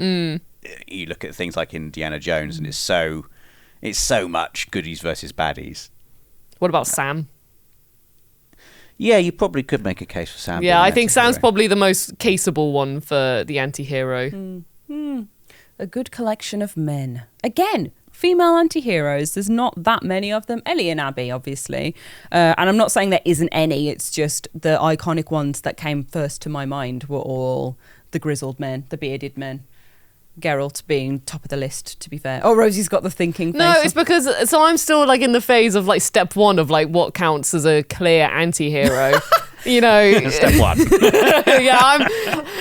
You look at things like Indiana Jones, and it's so much goodies versus baddies. What about Sam? Yeah, you probably could make a case for Sam. Yeah, I think Sam's probably the most caseable one for the anti-hero. A good collection of men. Again, female anti-heroes. There's not that many of them. Ellie and Abby, obviously. And I'm not saying there isn't any. It's just the iconic ones that came first to my mind were all the grizzled men, the bearded men. Geralt being top of the list, to be fair. Oh, Rosie's got the thinking face. No, it's because I'm still like in the phase of like step one of like what counts as a clear anti-hero. Step one. Yeah, I'm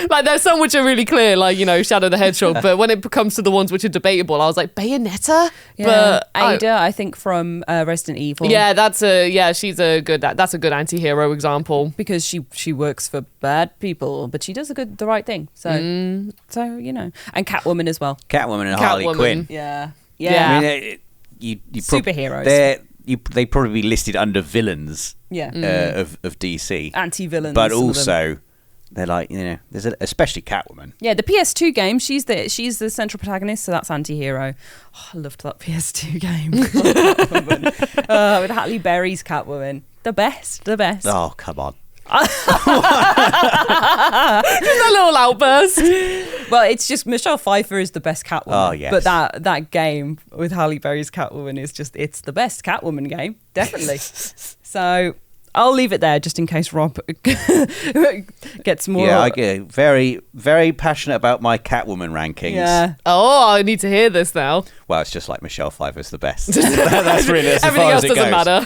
like, there's some which are really clear, like Shadow the Hedgehog. But when it comes to the ones which are debatable, I was like Bayonetta. Yeah. But Ada, I think from Resident Evil. Yeah, that's a good anti-hero example because she works for bad people, but she does the right thing. So and Catwoman as well. Catwoman and Harley Quinn. Yeah. I mean, you superheroes. They probably be listed under villains. Yeah. Of DC. Anti-villains. But also, they're like, there's especially Catwoman. Yeah, the PS2 game, she's the central protagonist, so that's anti-hero. Oh, I loved that PS2 game. With Halle Berry's Catwoman. The best. Oh, come on. Just a little outburst. Well, it's just Michelle Pfeiffer is the best Catwoman. Oh, yes. But that game with Halle Berry's Catwoman is it's the best Catwoman game, definitely. So I'll leave it there just in case Rob gets more. Yeah, I get very, very passionate about my Catwoman rankings. Yeah. Oh, I need to hear this now. Well, it's just like Michelle Pfeiffer's the best. That's really as Everything far else as it doesn't goes. matter.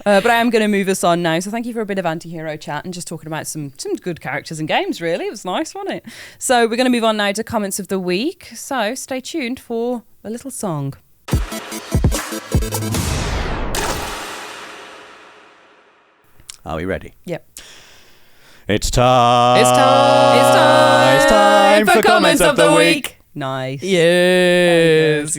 But I am going to move us on now. So thank you for a bit of anti-hero chat and just talking about some good characters and games, really. It was nice, wasn't it? So we're going to move on now to comments of the week. So stay tuned for a little song. Are we ready? Yep. It's time. It's time for comments of the week. Nice. Yes.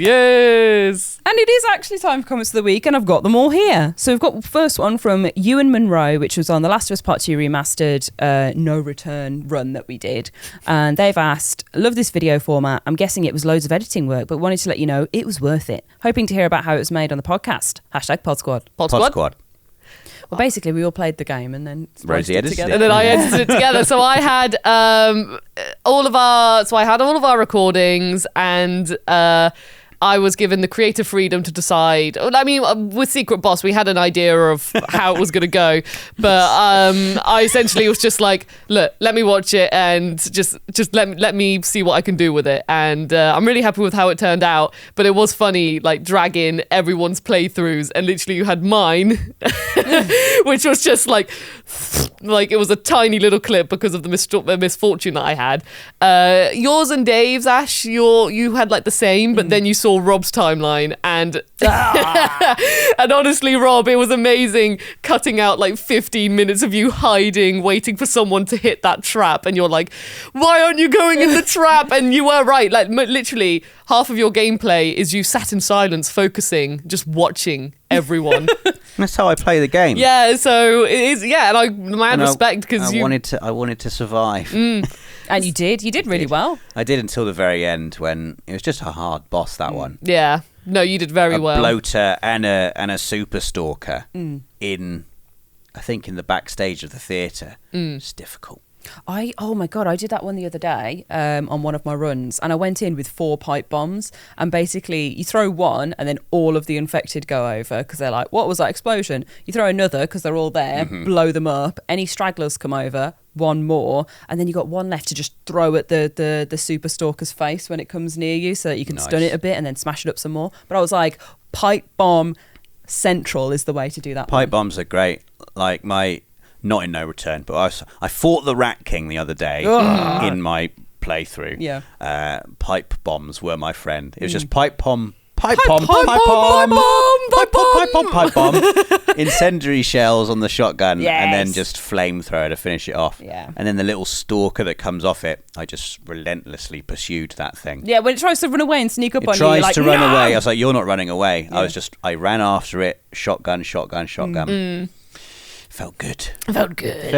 And it is actually time for comments of the week, and I've got them all here. So we've got the first one from Ewan Monroe, which was on the Last of Us Part 2 Remastered No Return run that we did. And they've asked, love this video format. I'm guessing it was loads of editing work, but wanted to let you know it was worth it. Hoping to hear about how it was made on the podcast. #PodSquad. Pod Pod Squad. Squad. Well, basically, we all played the game and then Rosie spliced edited together. it. And then I edited it together. So I had all of our recordings, and I was given the creative freedom to decide. I mean, with Secret Boss, we had an idea of how it was going to go, but I essentially was just like, look, let me watch it and just let me see what I can do with it. And I'm really happy with how it turned out. But it was funny, like dragging everyone's playthroughs, and literally you had mine, which was just like it was a tiny little clip because of the misfortune that I had. Yours and Dave's, Ash, you had like the same, but then you saw Rob's timeline, and and honestly, Rob, it was amazing cutting out like 15 minutes of you hiding, waiting for someone to hit that trap, and you're like, why aren't you going in the trap? And you were right, like literally half of your gameplay is you sat in silence, focusing, just watching everyone. That's how I play the game. Yeah, so it is. Yeah, and I mad respect because I wanted to survive. And you did really well. I did until the very end, when it was just a hard boss, that one. Yeah, no, you did very well. A bloater and a super stalker in the backstage of the theatre. It's difficult. Oh my god, I did that one the other day on one of my runs, and I went in with 4 pipe bombs, and basically you throw one and then all of the infected go over because they're like, what was that explosion? You throw another because they're all there, blow them up, any stragglers come over, one more, and then you got one left to just throw at the super stalker's face when it comes near you so that you can stun it a bit and then smash it up some more. But I was like, pipe bomb central is the way to do that. Pipe bombs are great. Like not in No Return, but I fought the Rat King the other day in my playthrough. Yeah. Pipe bombs were my friend. It was just pipe bomb, incendiary shells on the shotgun, and then just flamethrower to finish it off. Yeah. And then the little stalker that comes off it, I just relentlessly pursued that thing. Yeah, when it tries to run away and sneak up It on you, tries you're like, to run "No!" away. I was like, you're not running away. I ran after it. Shotgun. Felt good. Felt good.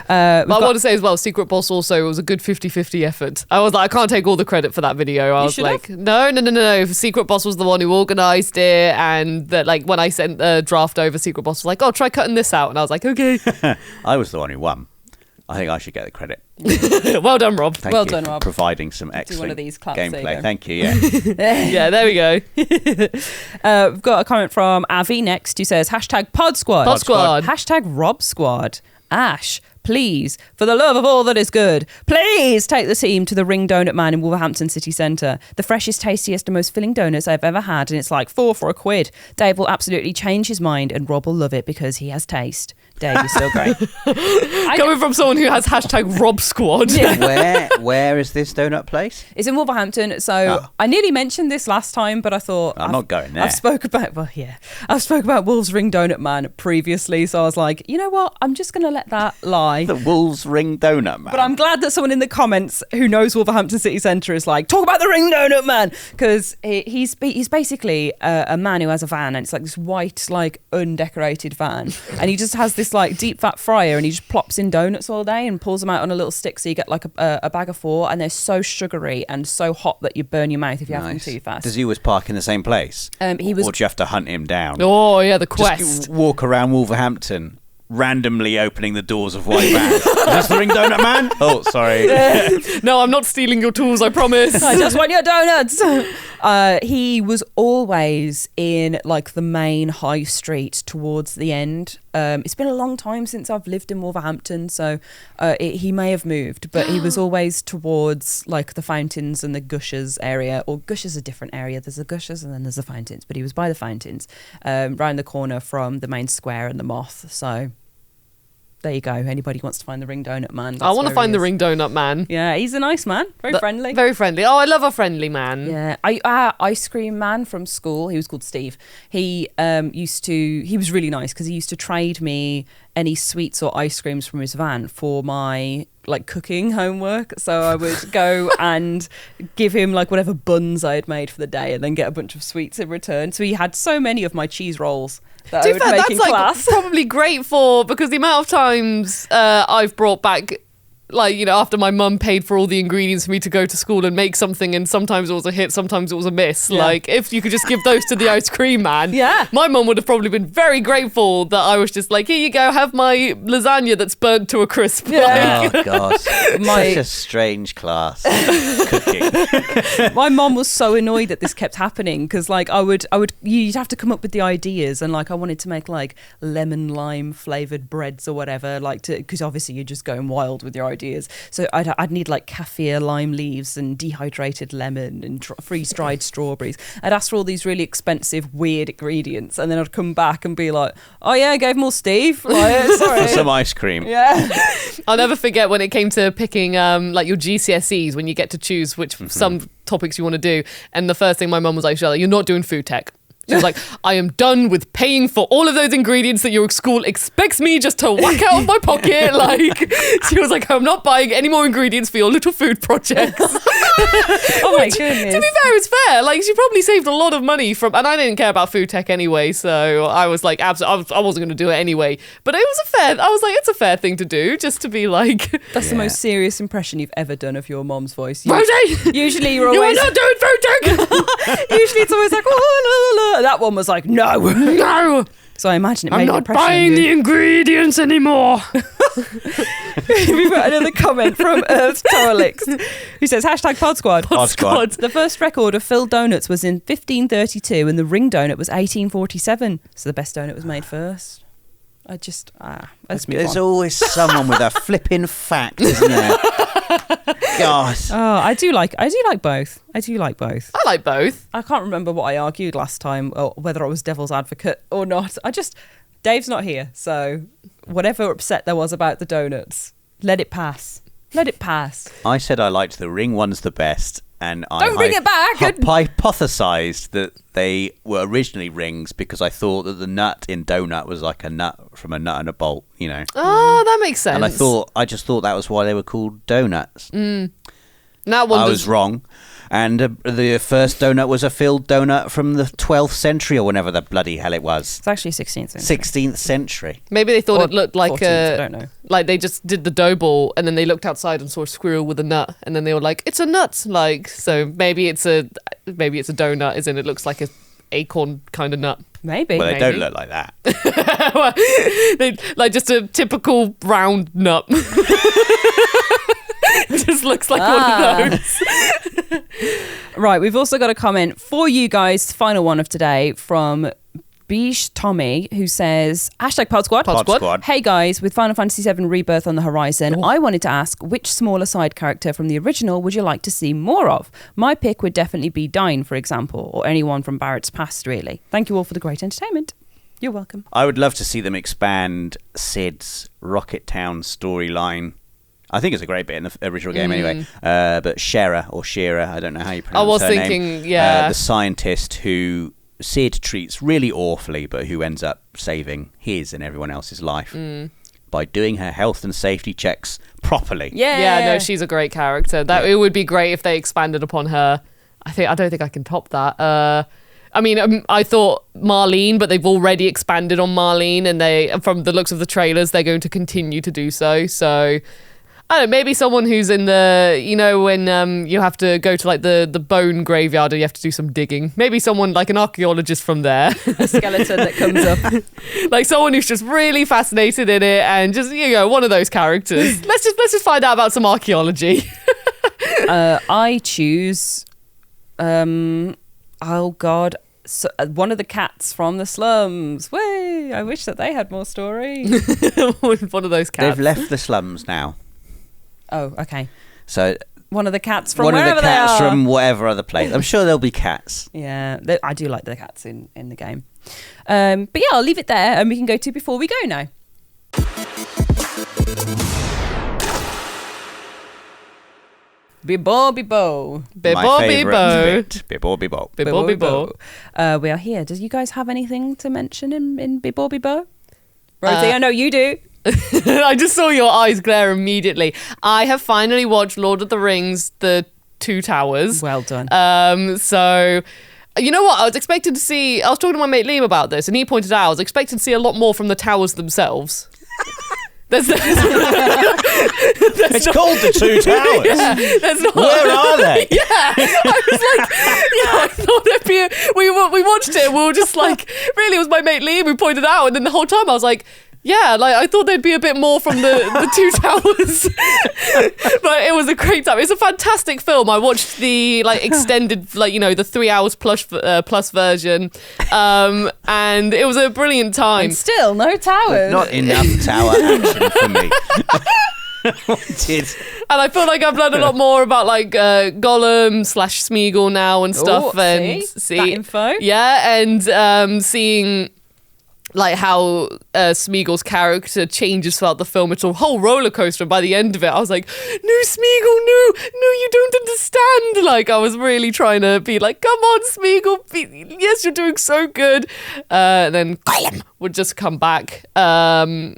But But I want to say as well, Secret Boss also was a good 50-50 effort. I was like, I can't take all the credit for that video. I was like, no. Secret Boss was the one who organised it, and that like when I sent the draft over, Secret Boss was like, oh, try cutting this out, and I was like, okay. I was the one who won. I think I should get the credit. Well done, Rob. Thank Well you done, for Rob. providing some one excellent of these claps, there you gameplay. go. Thank you. Yeah. Yeah, there we go. We've got a comment from Avi next who says, #PodSquad. Pod Squad. #RobSquad. Ash, please, for the love of all that is good, please take the team to the Ring Donut Man in Wolverhampton City Centre. The freshest, tastiest and most filling donuts I've ever had, and it's like 4 for £1. Dave will absolutely change his mind and Rob will love it because he has taste. Dave, you're still great. Coming from someone who has #RobSquad. Where is this donut place? It's in Wolverhampton, so I nearly mentioned this last time, but I thought I'm not going there. I've spoke about Wolves Ring Donut Man previously, so I was like, you know what? I'm just going to let that lie. The Wolves Ring Donut Man. But I'm glad that someone in the comments who knows Wolverhampton City Centre is like, talk about the Ring Donut Man, because he's basically a man who has a van, and it's like this white, like undecorated van, and he just has this like deep fat fryer, and he just plops in donuts all day and pulls them out on a little stick, so you get like a bag of 4, and they're so sugary and so hot that you burn your mouth if you have them too fast. Does he always park in the same place? He was. Or do you have to hunt him down? Oh, yeah, the Just quest. walk around Wolverhampton randomly opening the doors of white vans. Is this the Ring Donut Man? Oh, sorry. No, I'm not stealing your tools, I promise. I just want your donuts. He was always in like the main high street towards the end. It's been a long time since I've lived in Wolverhampton, so he may have moved, but he was always towards like the fountains and the Gushers area. Or Gushers a different area. There's the Gushers and then there's the fountains, but he was by the fountains, round the corner from the main square and the Moth. So there you go. Anybody who wants to find the Ring Donut Man. I want to find the Ring Donut Man. Yeah, he's a nice man. Very friendly. Very friendly. Oh, I love a friendly man. Yeah, ice cream man from school. He was called Steve. He he was really nice because he used to trade me any sweets or ice creams from his van for my like cooking homework. So I would go and give him like whatever buns I had made for the day, and then get a bunch of sweets in return. So he had so many of my cheese rolls that I would make in class. Probably great because the amount of times I've brought back, like, you know, after my mum paid for all the ingredients for me to go to school and make something, and sometimes it was a hit, sometimes it was a miss. Yeah. Like, if you could just give those to the ice cream man, yeah, my mum would have probably been very grateful that I was just like, here you go, have my lasagna that's burnt to a crisp. Yeah. Oh god, such a strange class. Cooking. My mom was so annoyed that this kept happening because, like, you'd have to come up with the ideas, and like I wanted to make like lemon lime flavored breads or whatever, like because obviously you're just going wild with your ideas. So I'd need like kaffir lime leaves and dehydrated lemon and freeze-dried strawberries. I'd ask for all these really expensive, weird ingredients, and then I'd come back and be like, oh yeah, I gave them all Steve. Like, sorry. For some ice cream. Yeah. I'll never forget when it came to picking like your GCSEs, when you get to choose which some topics you want to do. And the first thing my mum was like, you're not doing food tech. She was like, I am done with paying for all of those ingredients that your school expects me just to whack out of my pocket. Like, she was like, I'm not buying any more ingredients for your little food projects. Oh my goodness. To be fair, it's fair. Like, she probably saved a lot of money from, and I didn't care about food tech anyway, so I was like, I wasn't going to do it anyway. But it was I was like, it's a fair thing to do, just to be like. That's the most serious impression you've ever done of your mom's voice. Rosie! Usually you're always. You are not doing food tech! Usually it's always like, oh, la, la, la. That one was like, no. No! So I imagine it made I'm an not impression buying on you. the ingredients anymore. We've got another comment from Earth Toralix, who says, #PodSquad. Pod Squad. The first record of filled donuts was in 1532 and the ring donut was 1847. So the best donut was made first. Let's move There's on. always someone with a flipping fact, isn't there? God. Oh, I do like both. I like both. I can't remember what I argued last time, or whether I was devil's advocate or not. Dave's not here, so whatever upset there was about the donuts, let it pass. Let it pass. I said I liked the ring ones the best, and Don't bring it back. hypothesized that they were originally rings because I thought that the nut in donut was like a nut from a nut and a bolt, you know. Oh, that makes sense. And I just thought that was why they were called donuts. That one I was wrong. And the first donut was a filled donut from the 12th century or whenever the bloody hell it was. It's actually 16th century. 16th century. Maybe they thought Or it looked like 14th, I don't know. like they just did the dough ball and then they looked outside and saw a squirrel with a nut and then they were like, it's a nut. Like, so maybe it's a donut, as in it looks like a acorn kind of nut. Maybe. Well, they don't look like that. They like just a typical round nut. It just looks like one of those. Right, we've also got a comment for you guys, final one of today, from Beige Tommy, who says, #PodSquad. Pod Squad. Hey guys, with Final Fantasy VII Rebirth on the horizon, I wanted to ask which smaller side character from the original would you like to see more of? My pick would definitely be Dine, for example, or anyone from Barrett's past, really. Thank you all for the great entertainment. You're welcome. I would love to see them expand Sid's Rocket Town storyline. I think it's a great bit in the original game anyway. But Shera, I don't know how you pronounce her name. The scientist who Sid treats really awfully, but who ends up saving his and everyone else's life by doing her health and safety checks properly. Yeah, no, she's a great character. It would be great if they expanded upon her. I don't think I can top that. I mean, I thought Marlene, but they've already expanded on Marlene, and from the looks of the trailers, they're going to continue to do so. So I don't know, maybe someone who's in the, you know, when you have to go to like the bone graveyard and you have to do some digging. Maybe someone like an archaeologist from there. A skeleton that comes up. Like someone who's just really fascinated in it and just, you know, one of those characters. Let's just find out about some archaeology. I choose, oh God, one of the cats from the slums. Way! I wish that they had more story. One of those cats. They've left the slums now. Oh, okay. So One of the cats from one of wherever the cats they are. from whatever other place. I'm sure there'll be cats. Yeah, I do like the cats in the game. But yeah, I'll leave it there and we can go to Before We Go now. Bibo. Bibo, My favourite bibo. bit. Bibo, bibo. Bibo, bibo. We are here. Do you guys have anything to mention in Bibo? Rosie, I know you do. I just saw your eyes glare immediately. I have finally watched Lord of the Rings, The Two Towers. Well done. So, you know what? I was expecting to see... I was talking to my mate Liam about this, and he pointed out I was expecting to see a lot more from the towers themselves. It's called The Two Towers. Yeah, that's not, Where are they? Yeah, I was like, I thought it'd be. We watched it. And we were just like, really, it was my mate Liam who pointed out, and then the whole time I was like, yeah, like I thought there'd be a bit more from the Two Towers, but it was a great time. It's a fantastic film. I watched the like extended, like, you know, the 3 hours plus version, and it was a brilliant time. And still, no towers. Not enough tower action for me. And I feel like I've learned a lot more about like Gollum / Smeagol now and stuff. Ooh, and see that info. Yeah, and seeing like how Smeagol's character changes throughout the film. It's a whole roller coaster. And by the end of it, I was like, no, Smeagol, no, you don't understand. Like, I was really trying to be like, come on, Smeagol, yes, you're doing so good. Then Gollum would just come back. And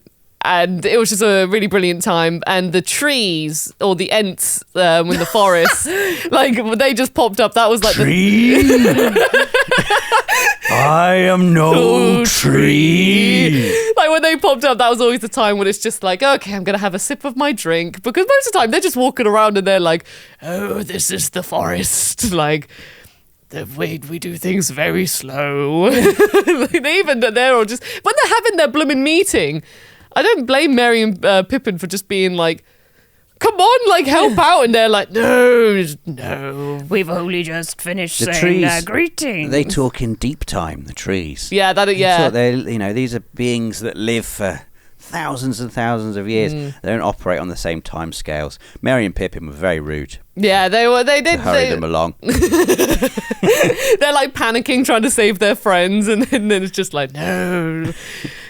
it was just a really brilliant time. And the trees, or the Ents in the forest, like, when they just popped up, that was like I am no tree. Like, when they popped up, that was always the time when it's just like, okay, I'm going to have a sip of my drink. Because most of the time, they're just walking around and they're like, oh, this is the forest. Like, we do things very slow. Like, they're all just... When they're having their blooming meeting, I don't blame Merry and Pippin for just being like, come on, like, help out. And they're like, no. We've only just finished The saying trees, greetings. they talk in deep time, the trees. Yeah, yeah. They, you know, these are beings that live for thousands and thousands of years. They don't operate on the same time scales. Merry and Pippin were very rude. Yeah, they did. To hurry them along. They're like panicking, trying to save their friends. And then it's just like, no.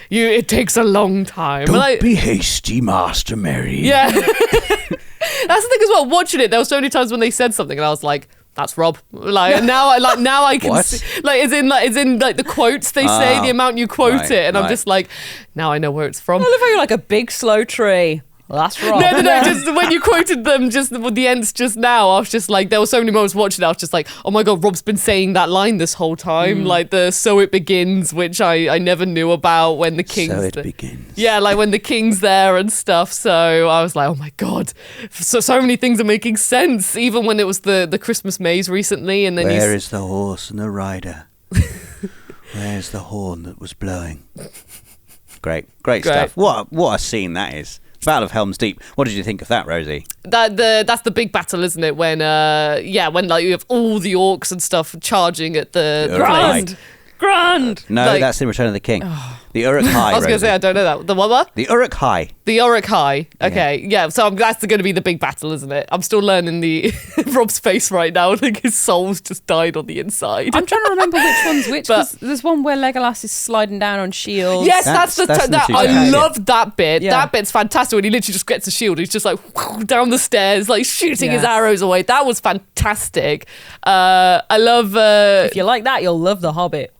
It takes a long time. Don't like, be hasty, Master Merry. yeah. That's the thing as well. Watching it, there were so many times when they said something, and I was like, "That's Rob." Like now I can What? see, like as in the quotes they say, the amount you quote right, it, and I'm right. just like, now I know where it's from. I love how you're like a big slow tree. Well, that's wrong. No, just when you quoted them just with the ends just now, I was just like, there were so many moments watching it, I was just like, oh my god, Rob's been saying that line this whole time, like the "so it begins," which I never knew about when the king's So it begins. Yeah, like when the king's there and stuff. So I was like, oh my god, so many things are making sense. Even when it was the Christmas maze recently, and then Where is the horse and the rider? Where's the horn that was blowing? Great stuff. What a scene that is. Battle of Helm's Deep. What did you think of that, Rosie? That's the big battle, isn't it? When when like you have all the orcs and stuff charging at the Grand. No, Like- that's in Return of the King. The Uruk-hai. I was going to say, I don't know that. The what? The Uruk-hai. The Uruk-hai. Okay, yeah. So that's going to be the big battle, isn't it? I'm still learning the Rob's face right now. Like his soul's just died on the inside. I'm trying to remember which one's which. But- 'Cause there's one where Legolas is sliding down on shields. Yes, That's in the that two I towers. love that bit. Yeah. That bit's fantastic when he literally just gets a shield. He's just like down the stairs, like shooting his Yeah. arrows away. That was fantastic. I love. If you like that, you'll love The Hobbit.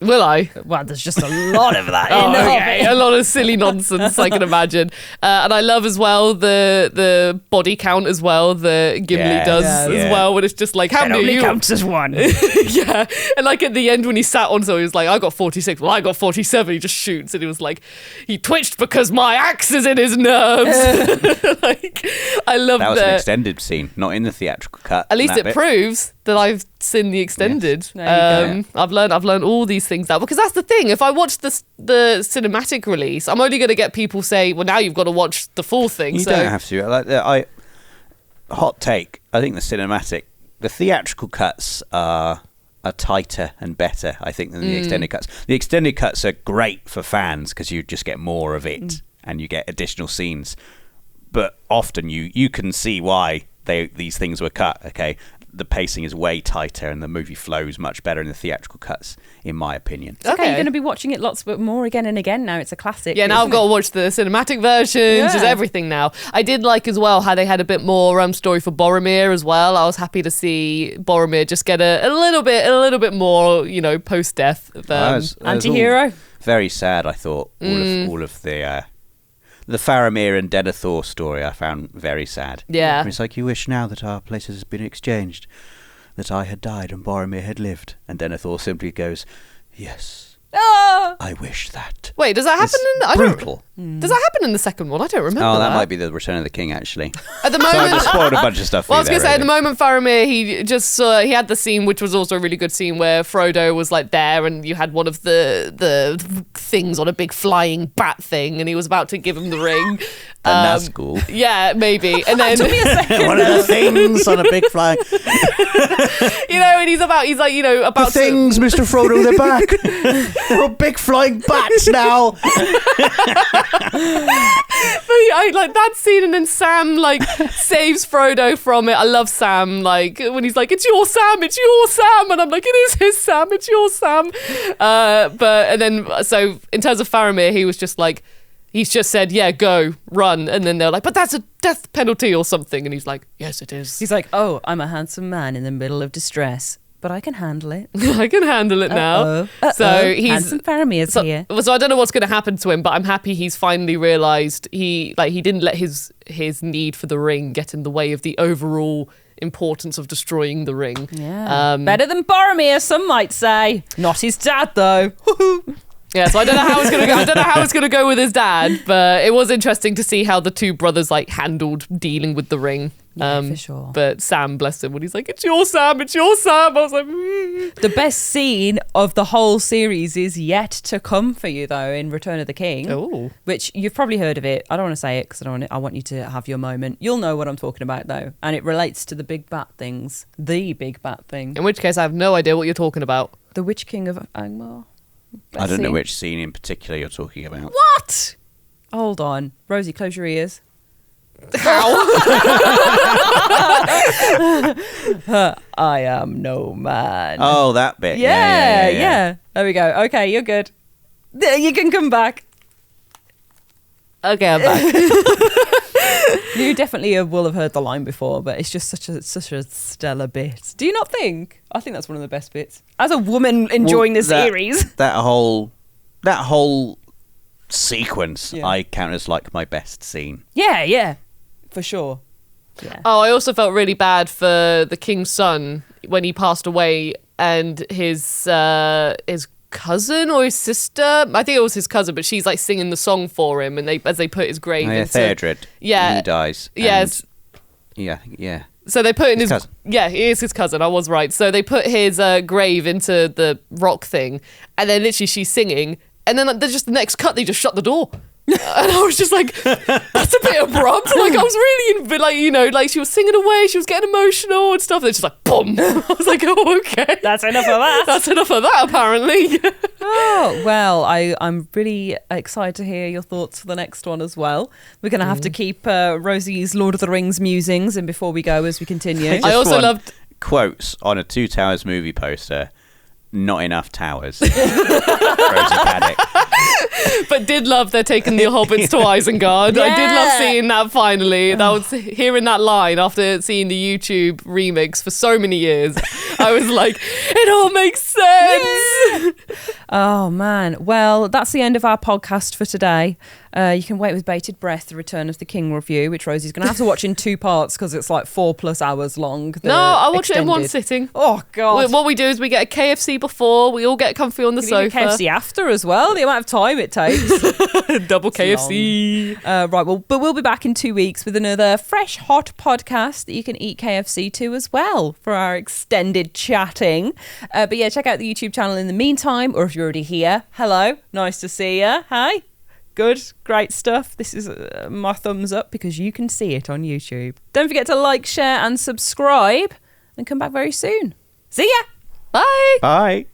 Will I? Well, there's just a lot of that. Oh, in the okay. Hobbit. A lot of silly nonsense, I can imagine. And I love as well the body count as well that Gimli does as well, when it's just like, how It many only you? counts as one. Yeah. And like at the end when he sat on, so he was like, I got 46. Well, I got 47. He just shoots. And he was like, he twitched because my axe is in his nerves. Like, I love that. That was an extended scene, not in the theatrical cut. At least that it bit. proves that I've seen the extended. There you I've learned all these things now, because that's the thing. If I watch the cinematic release, I'm only going to get people say, "Well, now you've got to watch the full thing." You don't have to. Like, hot take. I think the theatrical cuts are tighter and better, I think, than the extended cuts. The extended cuts are great for fans because you just get more of it and you get additional scenes. But often you can see why these things were cut. Okay, the pacing is way tighter and the movie flows much better in the theatrical cuts, in my opinion. It's okay, you're going to be watching it lots more again and again now. It's a classic. Yeah, now I've got to watch the cinematic versions, just everything now. I did like as well how they had a bit more story for Boromir as well. I was happy to see Boromir just get a little bit more, post-death. Anti-hero. Very sad, I thought. All of the Faramir and Denethor story I found very sad. Yeah. It's like, you wish now that our places had been exchanged, that I had died and Boromir had lived. And Denethor simply goes, yes, I wish that. Wait, does that happen It's brutal. Does that happen in the second one? I don't remember. Oh, that might be the Return of the King, actually. At the So I moment, just spoiled a bunch of stuff for well, I you was going to there, say, at the really. moment, Faramir, he just he had the scene, which was also a really good scene, where Frodo was like there, and you had one of the things on a big flying bat thing, and he was about to give him the ring. And that's cool. Yeah, maybe. And then One of the things on a big flying... and he's about The things, Mr. Frodo, they're back. They're all big flying bats now. But I like that scene, and then Sam saves Frodo from it. I love Sam, when he's like, "It's your Sam, and I'm like, "It is his Sam, it's your Sam." So in terms of Faramir, he was just like, he's just said, "Yeah, go, run," and then they're like, "But that's a death penalty or something," and he's like, "Yes, it is." He's like, "Oh, I'm a handsome man in the middle of distress, but I can handle it." I can handle it now. So he's handsome Faramir's here. So I don't know what's going to happen to him, but I'm happy he's finally realised he didn't let his need for the ring get in the way of the overall importance of destroying the ring. Yeah. Better than Boromir, some might say. Not his dad, though. Yeah, so I don't know how it's gonna go. I don't know how it's gonna go with his dad, but it was interesting to see how the two brothers handled dealing with the ring. For sure. But Sam, bless him, when he's like, "It's your Sam, it's your Sam," I was like, The best scene of the whole series is yet to come for you, though, in Return of the King. Oh. Which you've probably heard of it. I don't want to say it because I want you to have your moment. You'll know what I'm talking about, though, and it relates to the big bat things. The big bat thing. In which case, I have no idea what you're talking about. The Witch King of Angmar. I don't know which scene in particular you're talking about. What? Hold on. Rosie, close your ears. I am no man. Oh, that bit. Yeah. There we go. Okay, you're good. You can come back. Okay, I'm back. You definitely will have heard the line before, but it's just such a stellar bit. Do you not think? I think that's one of the best bits. As a woman enjoying the series. That whole sequence, I count as my best scene. Yeah. For sure. Yeah. Oh, I also felt really bad for the king's son when he passed away, and his cousin or his sister, I think it was his cousin, but she's singing the song for him, and as they put his grave into Theodred. Yeah. He dies. Yes. Yeah. So they put in his cousin. Yeah, he is his cousin. I was right. So they put his grave into the rock thing, and then literally she's singing, and then there's just the next cut. They just shut the door, and I was just like, "That's a bit abrupt." I was really, she was singing away, she was getting emotional and stuff. And it's just like, boom. I was like, "Oh, okay, That's enough of that. that's enough of that." Apparently. Oh, well, I'm really excited to hear your thoughts for the next one as well. We're going to have to keep Rosie's Lord of the Rings musings in before we go as we continue. I also loved quotes on a Two Towers movie poster. Not enough towers. Rosie Paddock. But did love they're taking the hobbits to Isengard. I did love seeing that finally. That was hearing that line after seeing the YouTube remix for so many years. I was like, it all makes sense. Oh, man. Well, that's the end of our podcast for today. You can wait with bated breath the Return of the King review, which Rosie's going to have to watch in 2 parts because it's like 4+ hours long. No, I'll watch it in one sitting. Oh, God. What we do is we get a KFC before, we all get comfy on the sofa. KFC after as well, the amount of time it takes. Double KFC. Right, well, but we'll be back in 2 weeks with another fresh, hot podcast that you can eat KFC to as well for our extended chatting. But yeah, check out the YouTube channel in the meantime, or if you're already here, hello, nice to see you. Hi. Good, great stuff. This is my thumbs up because you can see it on YouTube. Don't forget to like, share and subscribe and come back very soon. See ya. Bye. Bye.